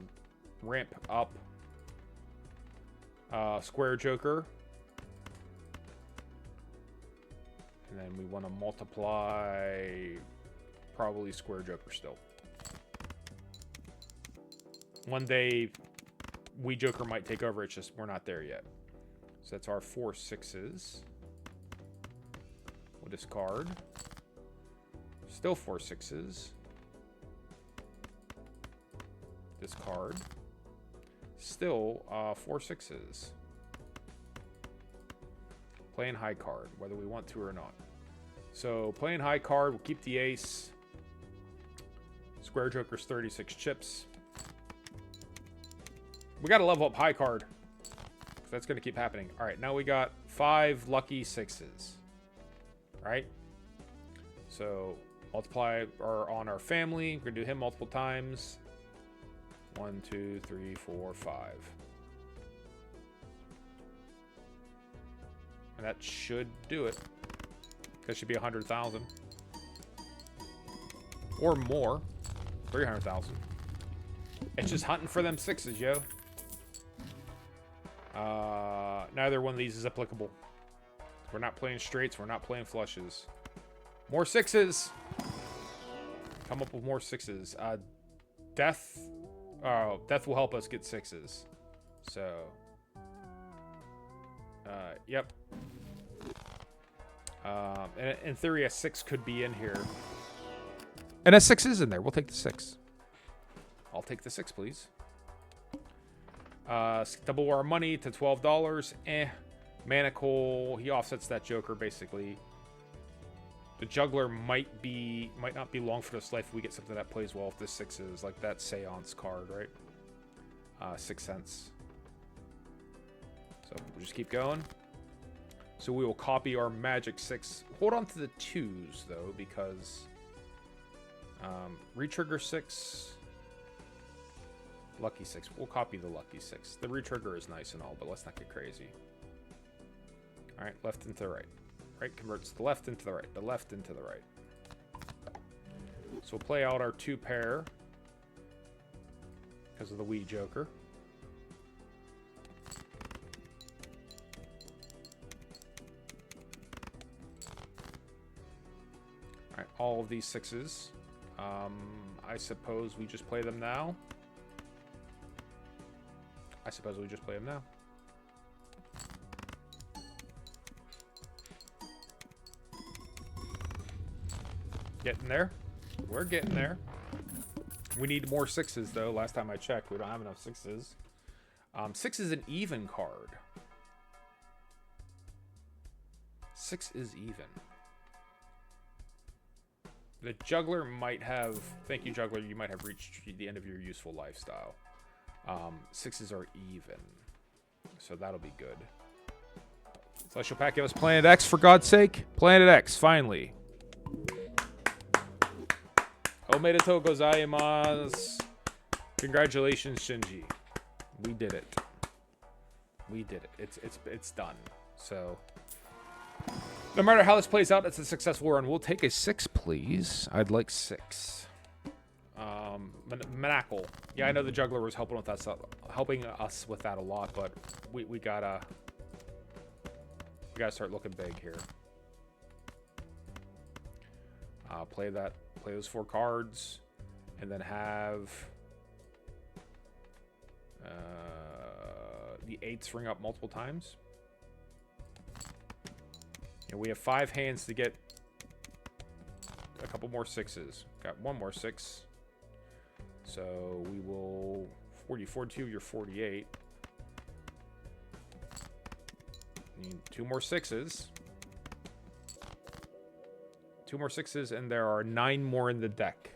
ramp up Square Joker. And then we want to multiply probably Square Joker still. One day we Joker might take over, it's just we're not there yet. So that's our 4 6s. We'll discard. Still 4 6s. Discard. Still 4 6s. Playing high card, whether we want to or not. So playing high card, we'll keep the ace. Square Joker's 36 chips. We got to level up high card. That's going to keep happening. All right, now we got 5 lucky 6s. Right? So multiply on our family. We're going to do him multiple times. 1, 2, 3, 4, 5. And that should do it. That should be 100,000. Or more. 300,000. It's just hunting for them 6s, yo. Neither one of these is applicable. We're not playing straights. We're not playing flushes. More 6s. Come up with more 6s. Death. Death will help us get 6s. So. Yep. And in theory, a 6 could be in here. And a 6 is in there. We'll take the 6. I'll take the 6, please. Double our money to $12. Manacle. He offsets that Joker, basically. The Juggler might not be long for this life if we get something that plays well with the 6s, like that Seance card, right? 6 cents. So we'll just keep going. So we will copy our Magic 6. Hold on to the 2s, though, because retrigger 6, lucky 6. We'll copy the lucky 6. The retrigger is nice and all, but let's not get crazy. All right, left into the right. Right converts the left into the right. The left into the right. So we'll play out our 2 pair because of the wee Joker. Alright, all of these 6s. I suppose we just play them now. Getting there. We're getting there. We need more 6s, though. Last time I checked, we don't have enough 6s. 6 is an even card. 6 is even. The juggler might have... Thank you, juggler. You might have reached the end of your useful lifestyle. 6s are even. So that'll be good. Celestial Pack, give us Planet X, for God's sake. Planet X, finally. Omedetou gozaimasu. Congratulations, Shinji. We did it. We did it. It's done. So, no matter how this plays out, it's a successful run. We'll take a 6, please. I'd like 6. Manacle. Yeah, I know the juggler was helping us with that a lot, but we gotta start looking big here. Play those 4 cards, and then have the 8s ring up multiple times. And we have 5 hands to get a couple more 6s. Got 1 more 6. So we will 42, you're 48. Need 2 more 6s. 2 more 6s, and there are 9 more in the deck.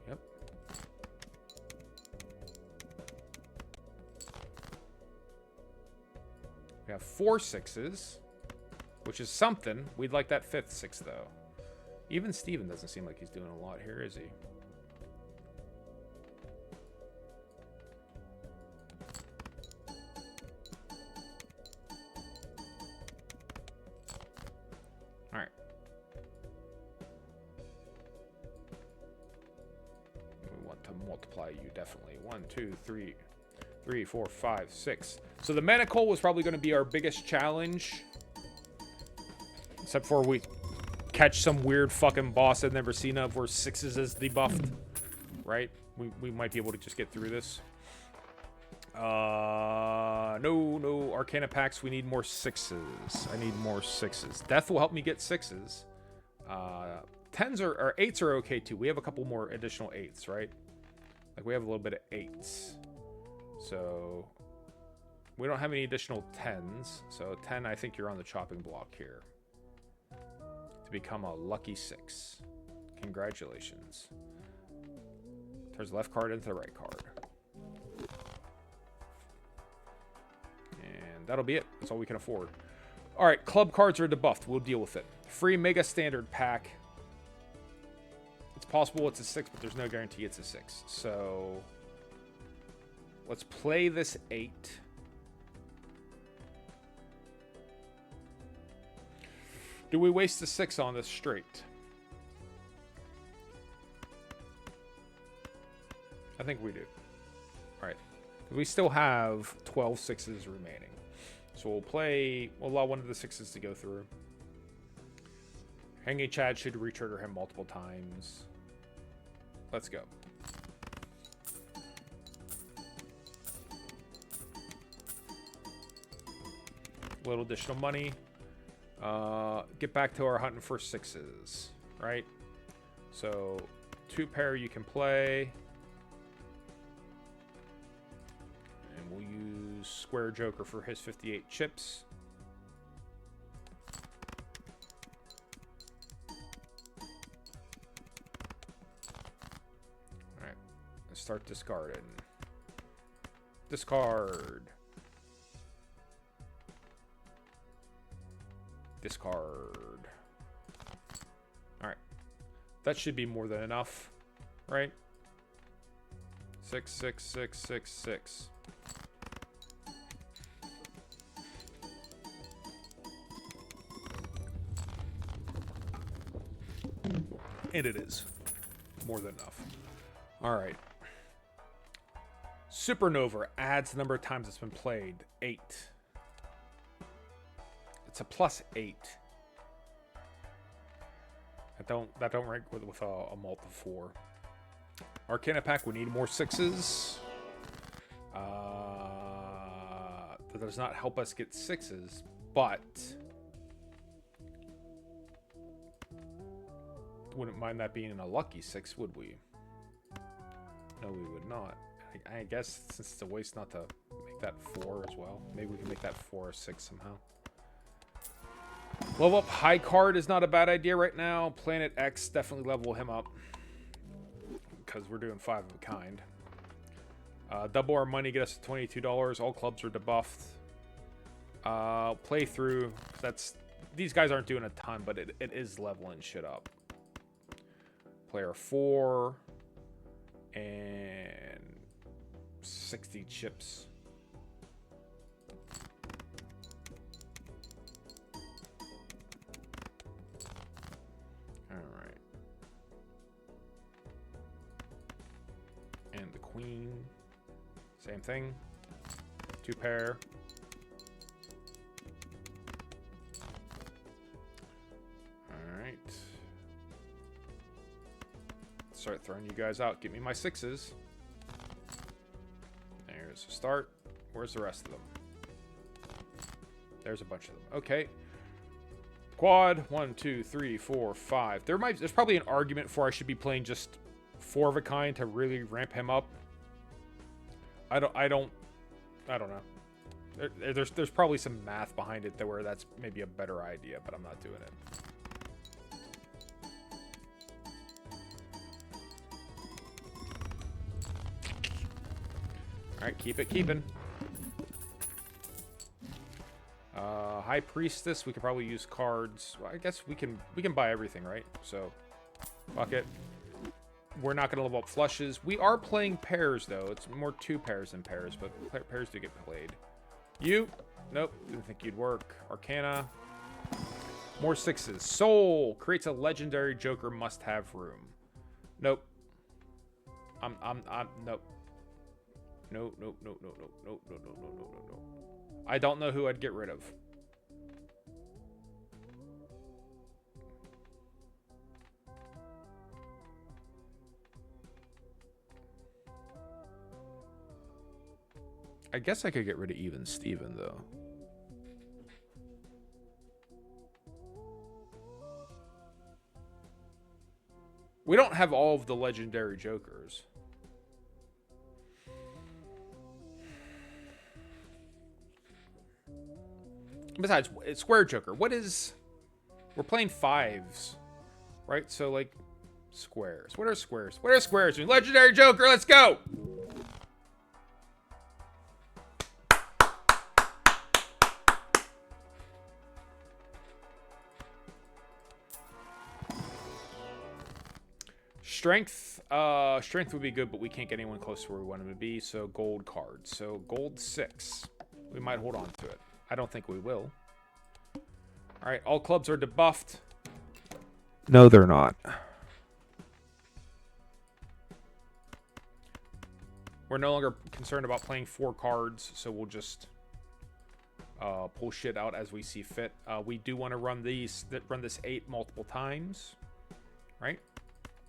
Yep. We have 4 6s, which is something. We'd like that 5th 6, though. Even Steven doesn't seem like he's doing a lot here, is he? Multiply you definitely. 1, 2, 3, 4, 5, 6. So the Manacle was probably going to be our biggest challenge, except for we catch some weird fucking boss I've never seen of where 6s is debuffed, right? We might be able to just get through this. No Arcana packs. We need more 6s. I need more 6s. Death will help me get 6s. 10s or 8s are okay too. We have a couple more additional 8s, right? Like, we have a little bit of 8s. So, we don't have any additional 10s. So, 10, I think you're on the chopping block here. To become a lucky 6. Congratulations. Turns the left card into the right card. And that'll be it. That's all we can afford. Alright, club cards are debuffed. We'll deal with it. Free Mega Standard Pack. It's possible it's a 6, but there's no guarantee it's a 6. So, let's play this 8. Do we waste a 6 on this straight? I think we do. Alright. We still have 12 6s remaining. So we'll allow one of the 6s to go through. Hanging Chad should retrigger him multiple times. Let's go. A little additional money. Get back to our hunting for 6s, right? So, 2 pair you can play. And we'll use Square Joker for his 58 chips. Start discarding. Discard. Discard. Alright. That should be more than enough, right? 6, 6, 6, 6, 6. And it is. More than enough. Alright. Supernova adds the number of times it's been played. 8. It's a +8. That don't rank with a multi 4. Arcana pack, we need more 6s. That does not help us get 6s, but wouldn't mind that being a lucky 6, would we? No, we would not. I guess since it's a waste not to make that 4 as well. Maybe we can make that 4 or 6 somehow. Level up high card is not a bad idea right now. Planet X, definitely level him up. Because we're doing 5 of a kind. Double our money, get us to $22. All clubs are debuffed. Playthrough. These guys aren't doing a ton, but it is leveling shit up. Player 4. And 60 chips. Alright. And the queen. Same thing. 2 pair. Alright. Start throwing you guys out. Give me my 6s. There's a start. Where's the rest of them? There's a bunch of them. Okay. Quad. 1, 2, 3, 4, 5. There's probably an argument for I should be playing just 4 of a kind to really ramp him up. I don't know. There's probably some math behind it where that's maybe a better idea, but I'm not doing it. Alright, keep it keeping. High Priestess, we could probably use cards. Well, I guess we can buy everything, right? So, fuck it. We're not going to level up flushes. We are playing pairs, though. It's more 2 pairs than pairs, but pairs do get played. You? Nope, didn't think you'd work. Arcana. More 6s. Soul creates a legendary Joker must-have room. Nope. Nope. No. I don't know who I'd get rid of. I guess I could get rid of even Steven, though. We don't have all of the legendary Jokers. Besides, it's Square Joker. What is... We're playing 5s. Right? So, like, squares. What are squares? What are squares? Legendary Joker, let's go! Strength. Strength would be good, but we can't get anyone close to where we want him to be. So gold cards. So gold 6. We might hold on to it. I don't think we will. All right, all clubs are debuffed. No, they're not. We're no longer concerned about playing 4 cards, so we'll just pull shit out as we see fit. We do want to run this 8 multiple times, right?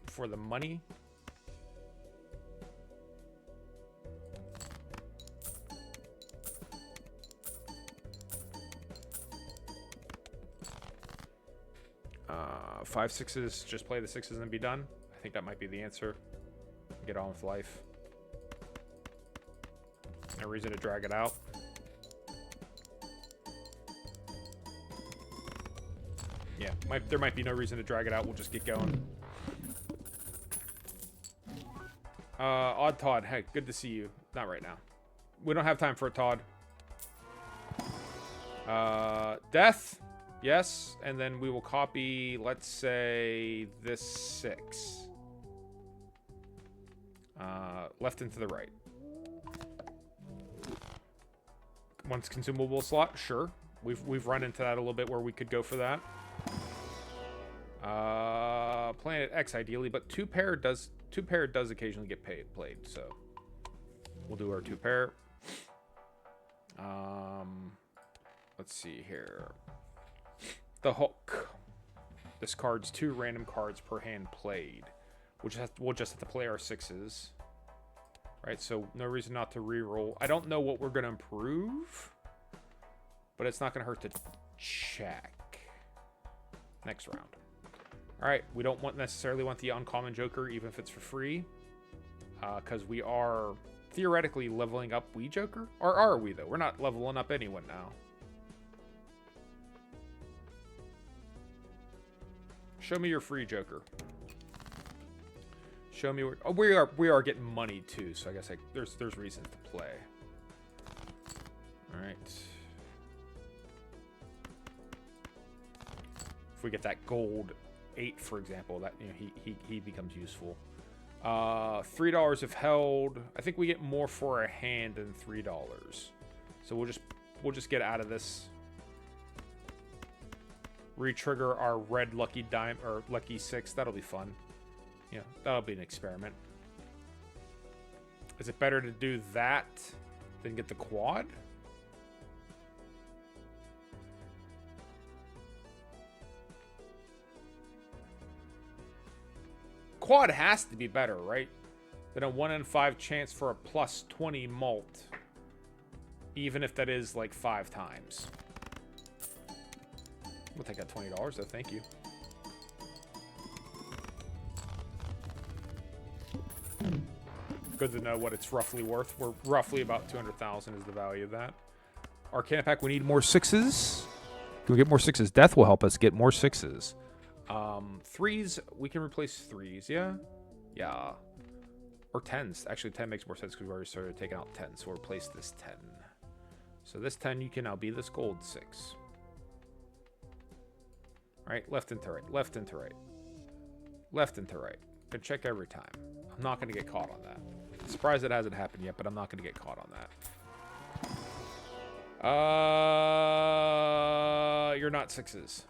For the money. Five 6s, just play the 6s and be done. I think that might be the answer. Get on with life. No reason to drag it out. Yeah, there might be no reason to drag it out. We'll just get going. Odd Todd, hey, good to see you. Not right now. We don't have time for a Todd. Death, yes, and then we will copy, let's say, this 6. Left and to the right. Once consumable slot, sure. We've run into that a little bit where we could go for that. Planet X ideally, but 2 pair does occasionally get played, so We'll do our 2 pair. Let's see here. The hook. Discards 2 random cards per hand played. We'll just have to play our 6s. Right, so no reason not to reroll. I don't know what we're going to improve, but it's not going to hurt to check. Next round. All right, we don't necessarily want the uncommon Joker, even if it's for free, because we are theoretically leveling up Wii Joker. Or are we, though? We're not leveling up anyone now. Show me your free Joker. Show me where... Oh, we are getting money, too, so I guess there's reasons to play. All right. If we get that gold 8, for example, that he becomes useful. $3 if held. I think we get more for a hand than $3. So we'll just get out of this. Retrigger our red lucky dime or lucky 6. That'll be fun. Yeah, that'll be an experiment. Is it better to do that than get the quad? Quad has to be better, right? Than a 1 in 5 chance for a plus 20 mult. Even if that is like 5 times. We'll take that $20 though, thank you. Good to know what it's roughly worth. We're roughly about 200,000 is the value of that. Arcana pack, we need more 6s. Can we get more 6s? Death will help us get more 6s. 3s, we can replace 3s, yeah? Yeah. Or 10s. Actually, 10 makes more sense because we already started taking out 10. So we'll replace this 10. So this 10, you can now be this gold 6. Right? Left into right. Left into right. Left into right. Can check every time. I'm not going to get caught on that. Surprised it hasn't happened yet, but I'm not going to get caught on that. You're not 6s.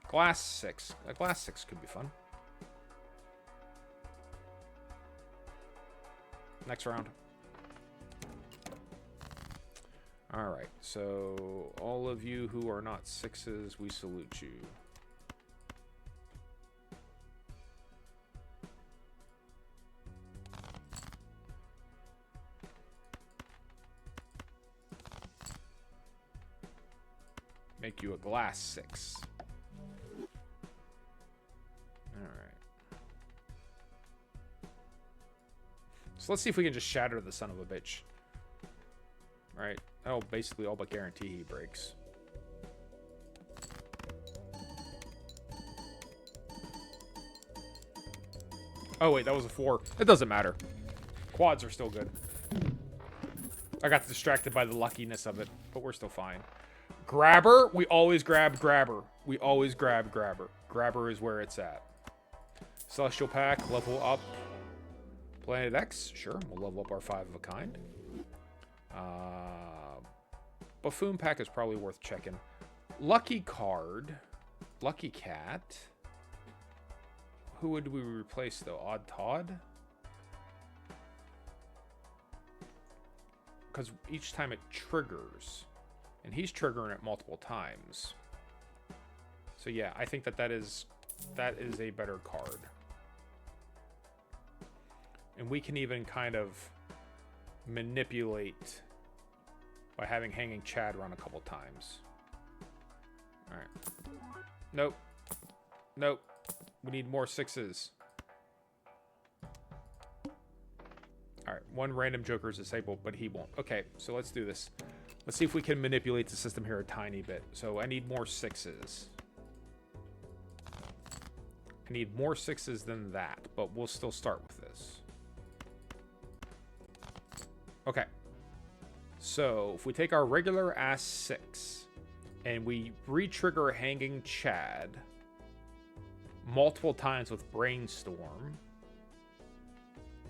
Glass 6. A glass 6 could be fun. Next round. Alright, so all of you who are not 6s, we salute you. Make you a glass 6. Alright. So let's see if we can just shatter the son of a bitch. Alright. That'll basically all but guarantee he breaks. Oh wait, that was a 4. It doesn't matter. Quads are still good. I got distracted by the luckiness of it, but we're still fine. Grabber, we always grab grabber. We always grab grabber. Grabber is where it's at. Celestial pack, level up. Planet X, sure, we'll level up our 5 of a kind. Buffoon pack is probably worth checking. Lucky card. Lucky cat. Who would we replace though? Odd Todd? Because each time it triggers. And he's triggering it multiple times. So yeah, I think that is a better card. And we can even kind of manipulate by having Hanging Chad run a couple times. Alright. Nope. Nope. We need more 6s. Alright, 1 random Joker is disabled, but he won't. Okay, so let's do this. Let's see if we can manipulate the system here a tiny bit. So I need more 6s. I need more 6s than that, but we'll still start with this. Okay. So if we take our regular ass 6 and we re-trigger Hanging Chad multiple times with Brainstorm,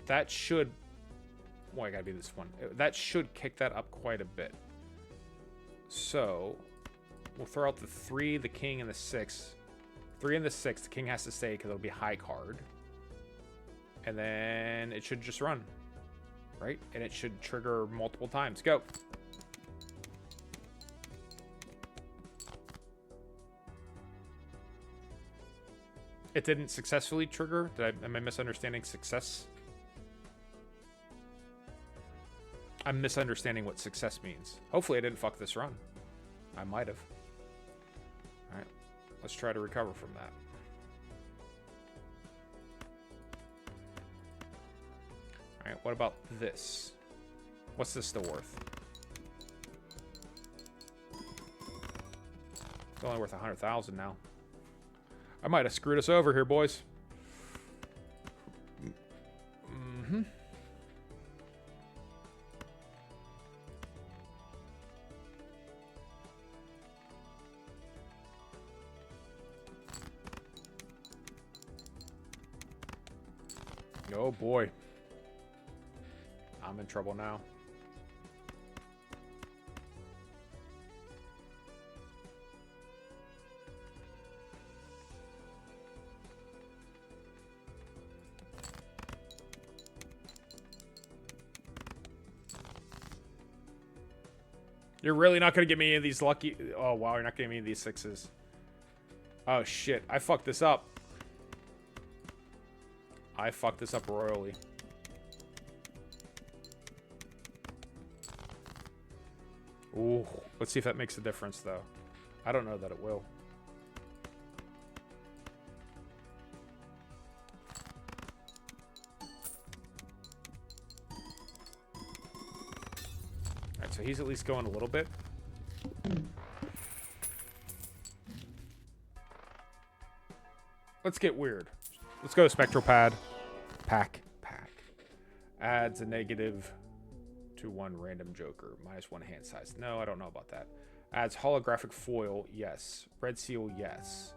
that should... Well, I gotta be this one. That should kick that up quite a bit. So we'll throw out the 3, the king, and the 6. 3 and the 6, the king has to stay because it'll be high card. And then it should just run. right? And it should trigger multiple times. Go. It didn't successfully trigger? Am I misunderstanding success? I'm misunderstanding what success means. Hopefully I didn't fuck this run. I might have. Alright. Let's try to recover from that. Alright, what about this? What's this still worth? It's only worth 100,000 now. I might have screwed us over here, boys. Mm-hmm. Oh boy. I'm in trouble now. You're really not going to give me any of these lucky... Oh, wow, you're not getting me any of these sixes. Oh, shit. I fucked this up. I fucked this up royally. Ooh, let's see if that makes a difference, though. I don't know that it will. Alright, so he's at least going a little bit. Let's get weird. Let's go Spectral Pad. Pack. Adds a negative to one random joker. -1 hand size. No, I don't know about that. Adds holographic foil. Yes. Red seal. Yes.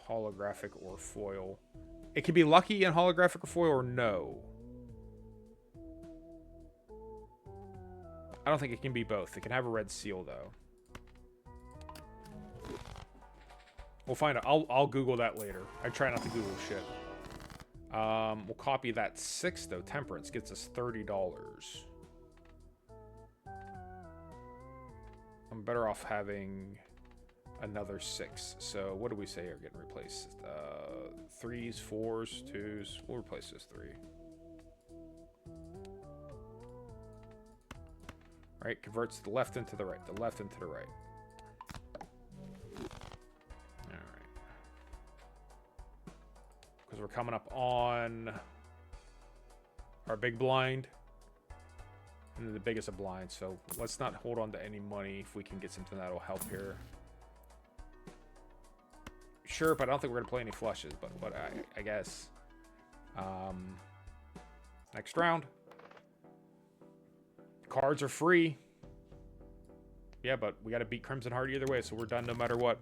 Holographic or foil. It can be lucky in holographic or foil or no. I don't think it can be both. It can have a red seal though. We'll find out. I'll Google that later. I try not to Google shit. We'll copy that 6 though. Temperance gets us $30. I'm better off having another 6. So what do we say are getting replaced? 3s, 4s, 2s. We'll replace this 3. Right, converts the left into the right. The left into the right. Because we're coming up on our big blind. And then the biggest of blinds. So let's not hold on to any money if we can get something that'll help here. Sure, but I don't think we're going to play any flushes. But what I guess. Next round. Cards are free. Yeah, but we got to beat Crimson Heart either way. So we're done no matter what.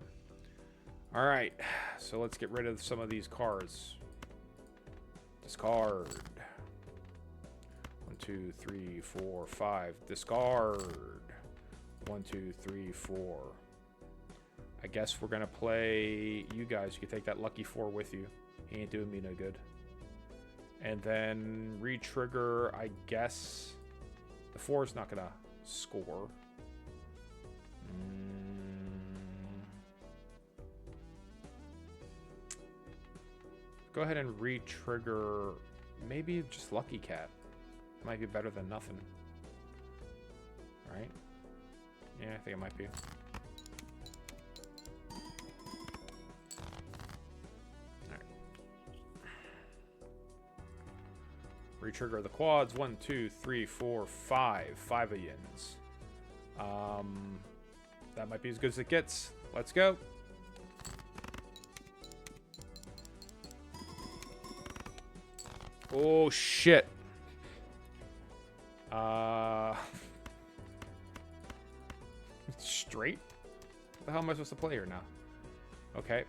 Alright, so let's get rid of some of these cards. Discard. 1, 2, 3, 4, 5. Discard. 1, 2, 3, 4. I guess we're gonna play you guys. You can take that lucky 4 with you. He ain't doing me no good. And then re-trigger, I guess. The 4 is not gonna score. Go ahead and re-trigger maybe just Lucky Cat. Might be better than nothing. Right? Yeah, I think it might be. Alright. Re-trigger the quads. 1, 2, 3, 4, 5. 5 of yins. That might be as good as it gets. Let's go. Oh, shit. Straight? What the hell am I supposed to play here now? Okay.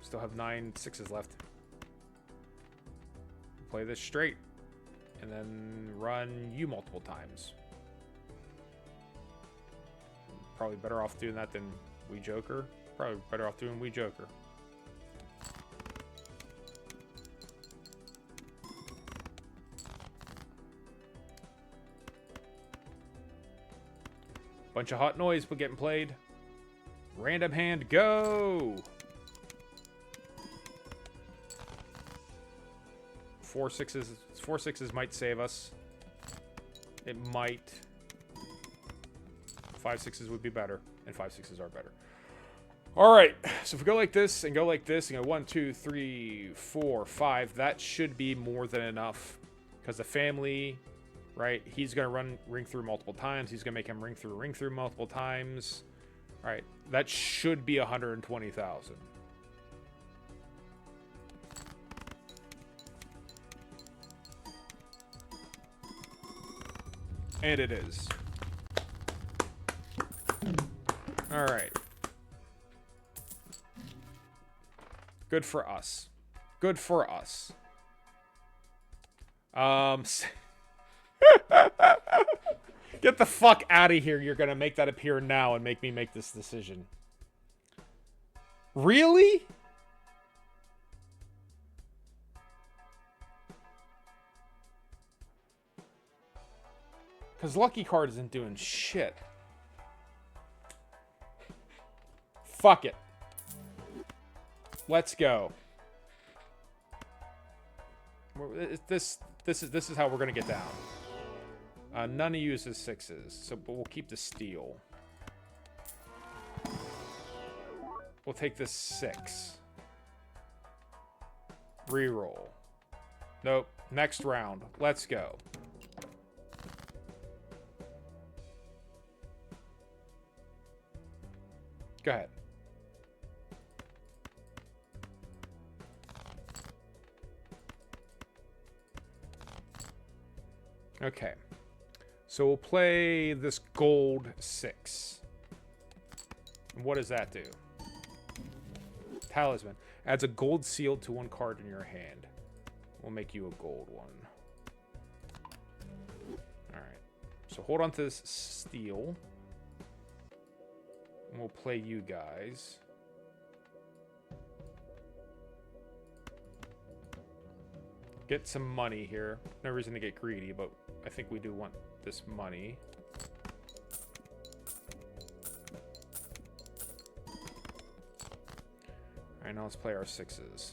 Still have 9 6s left. Play this straight. And then run you multiple times. Probably better off doing that than we Joker. Probably better off doing we Joker. Bunch of hot noise getting played. Random hand, go! 4 6s. 4 6s might save us. It might. 5 6s would be better, and 5 6s are better. All right, so if we go like this and go like this and go 1 2 3 4 5, that should be more than enough. Because the family, right? He's gonna ring through multiple times. He's gonna make him ring through multiple times. All right, that should be 120,000. And it is. All right. Good for us. Good for us. Get the fuck out of here. You're gonna make that appear now and make me make this decision. Really? Because Lucky Card isn't doing shit. Fuck it. Let's go. This is how we're gonna get down. None of you uses 6s, so but we'll keep the steal. We'll take this 6. Reroll. Nope. Next round. Let's go. Go ahead. Okay. So we'll play this gold 6. What does that do? Talisman. Adds a gold seal to one card in your hand. We'll make you a gold one. Alright. So hold on to this steel. And we'll play you guys. Get some money here. No reason to get greedy, but I think we do want this money. Alright, now let's play our 6s.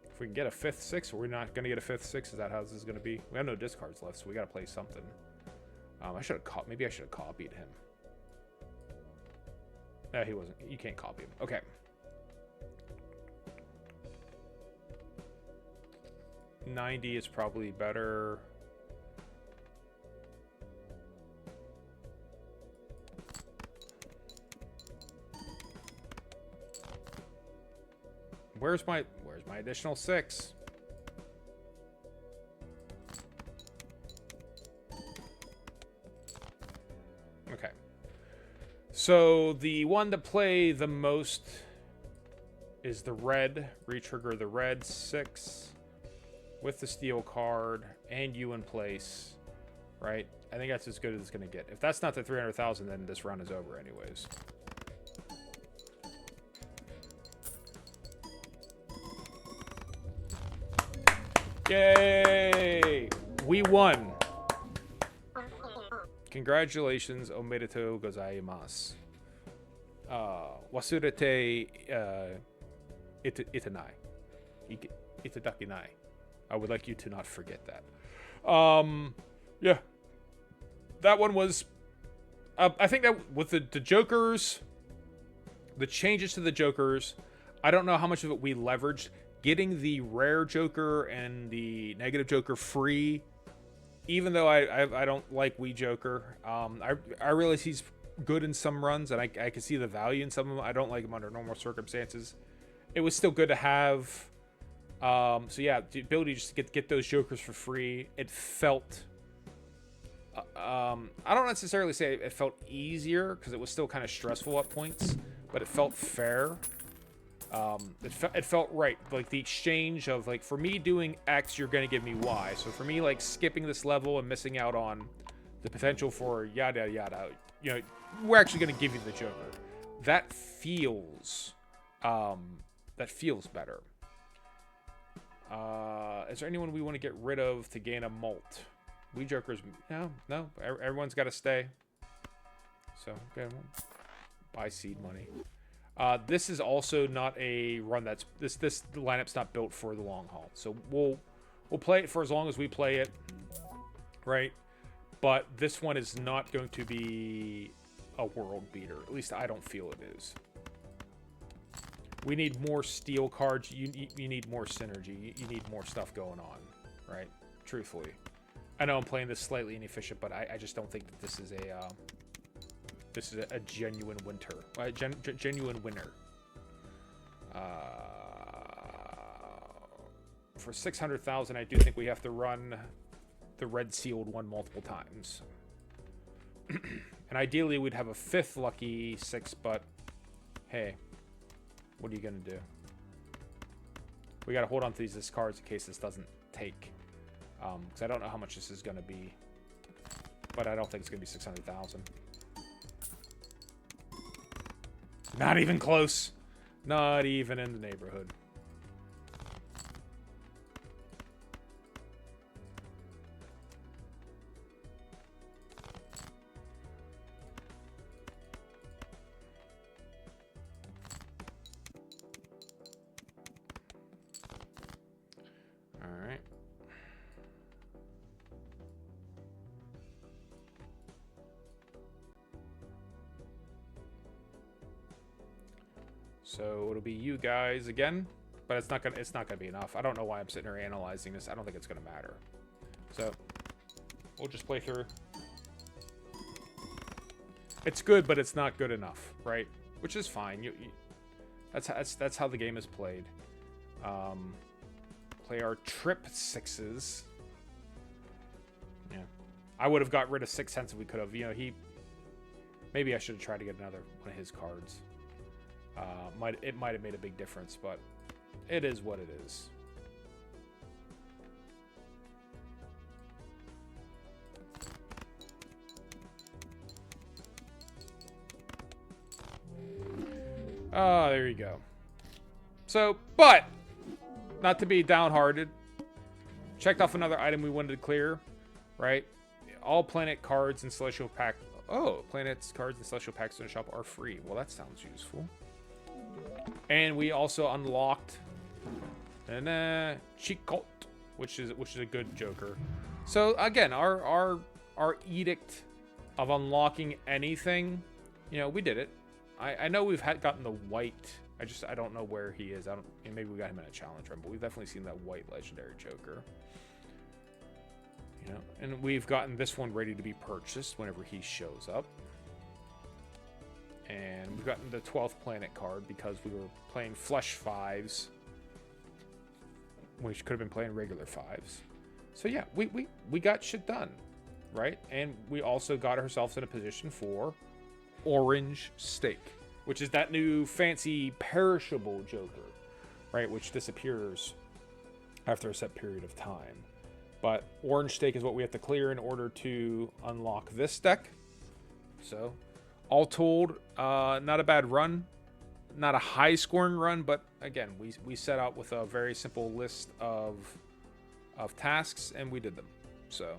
If we can get a 5th 6, we're not going to get a 5th 6. Is that how this is going to be? We have no discards left, so we got to play something. I should have maybe I should have copied him. No, he wasn't. You can't copy him. Okay. $90 is probably better. Where's my additional 6? Okay. So the one to play the most is the red. Retrigger the red 6 with the steel card and you in place, right? I think that's as good as it's going to get. If that's not the 300,000, then this round is over anyways. Yay! We won. Congratulations, omedetou gozaimasu. Wasurete itanai. Itadakinai. I would like you to not forget that. Yeah. That one was... I think that with the Jokers, the changes to the Jokers, I don't know how much of it we leveraged. Getting the rare Joker and the negative Joker free, even though I don't like Wii Joker, I realize he's good in some runs, and I can see the value in some of them. I don't like him under normal circumstances. It was still good to have. So yeah, the ability just to get those Jokers for free, it felt... I don't necessarily say it felt easier, because it was still kind of stressful at points, but it felt fair. It felt right, like the exchange of, like, for me doing X, you're gonna give me Y. So for me, like, skipping this level and missing out on the potential for yada yada, you know, we're actually gonna give you the Joker. That feels better. Is there anyone we want to get rid of to gain a mult? We jokers, no. Everyone's got to stay. So, okay, well, buy seed money. This is also not a run that's this lineup's not built for the long haul. So we'll play it for as long as we play it, right? But this one is not going to be a world beater. At least I don't feel it is. We need more steel cards. You need more synergy. You need more stuff going on, right? Truthfully. I know I'm playing this slightly inefficient, but I just don't think that this is a genuine genuine winner. For 600,000, I do think we have to run the red sealed one multiple times. And ideally, we'd have a 5th lucky 6, but hey, what are you going to do? We got to hold on to these cards in case this doesn't take. Because I don't know how much this is going to be. But I don't think it's going to be 600,000. Not even close. Not even in the neighborhood. So it'll be you guys again, but it's not gonna be enough. I don't know why I'm sitting here analyzing this. I don't think it's gonna matter. So we'll just play through. It's good, but it's not good enough, right? Which is fine. That's how the game is played. Play our trip 6s. Yeah, I would have got rid of 6 cents if we could have. You know, maybe I should have tried to get another one of his cards. It might have made a big difference, but it is what it is. Oh, there you go. So, but not to be downhearted. Checked off another item we wanted to clear, right? All planet cards and celestial pack. Oh, planets, cards, and celestial packs in the shop are free. Well, that sounds useful. And we also unlocked an Chicot, which is a good Joker. So again, our edict of unlocking anything, you know, we did it. I know we've gotten the white. I don't know where he is. Maybe we got him in a challenge run, but we've definitely seen that white legendary Joker. You know, and we've gotten this one ready to be purchased whenever he shows up. And we've gotten the 12th planet card because we were playing flesh 5s. We could have been playing regular 5s. So yeah, we got shit done, right? And we also got ourselves in a position for Orange Steak, which is that new fancy perishable Joker, right? Which disappears after a set period of time. But Orange Steak is what we have to clear in order to unlock this deck. So all told, not a bad run. Not a high scoring run, but again, we set out with a very simple list of tasks and we did them. So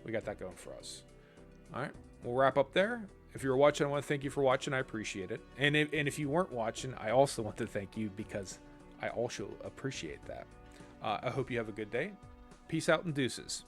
we got that going for us. All right, we'll wrap up there. If you're watching, I want to thank you for watching. I appreciate it. And if you weren't watching, I also want to thank you because I also appreciate that. I hope you have a good day. Peace out and deuces.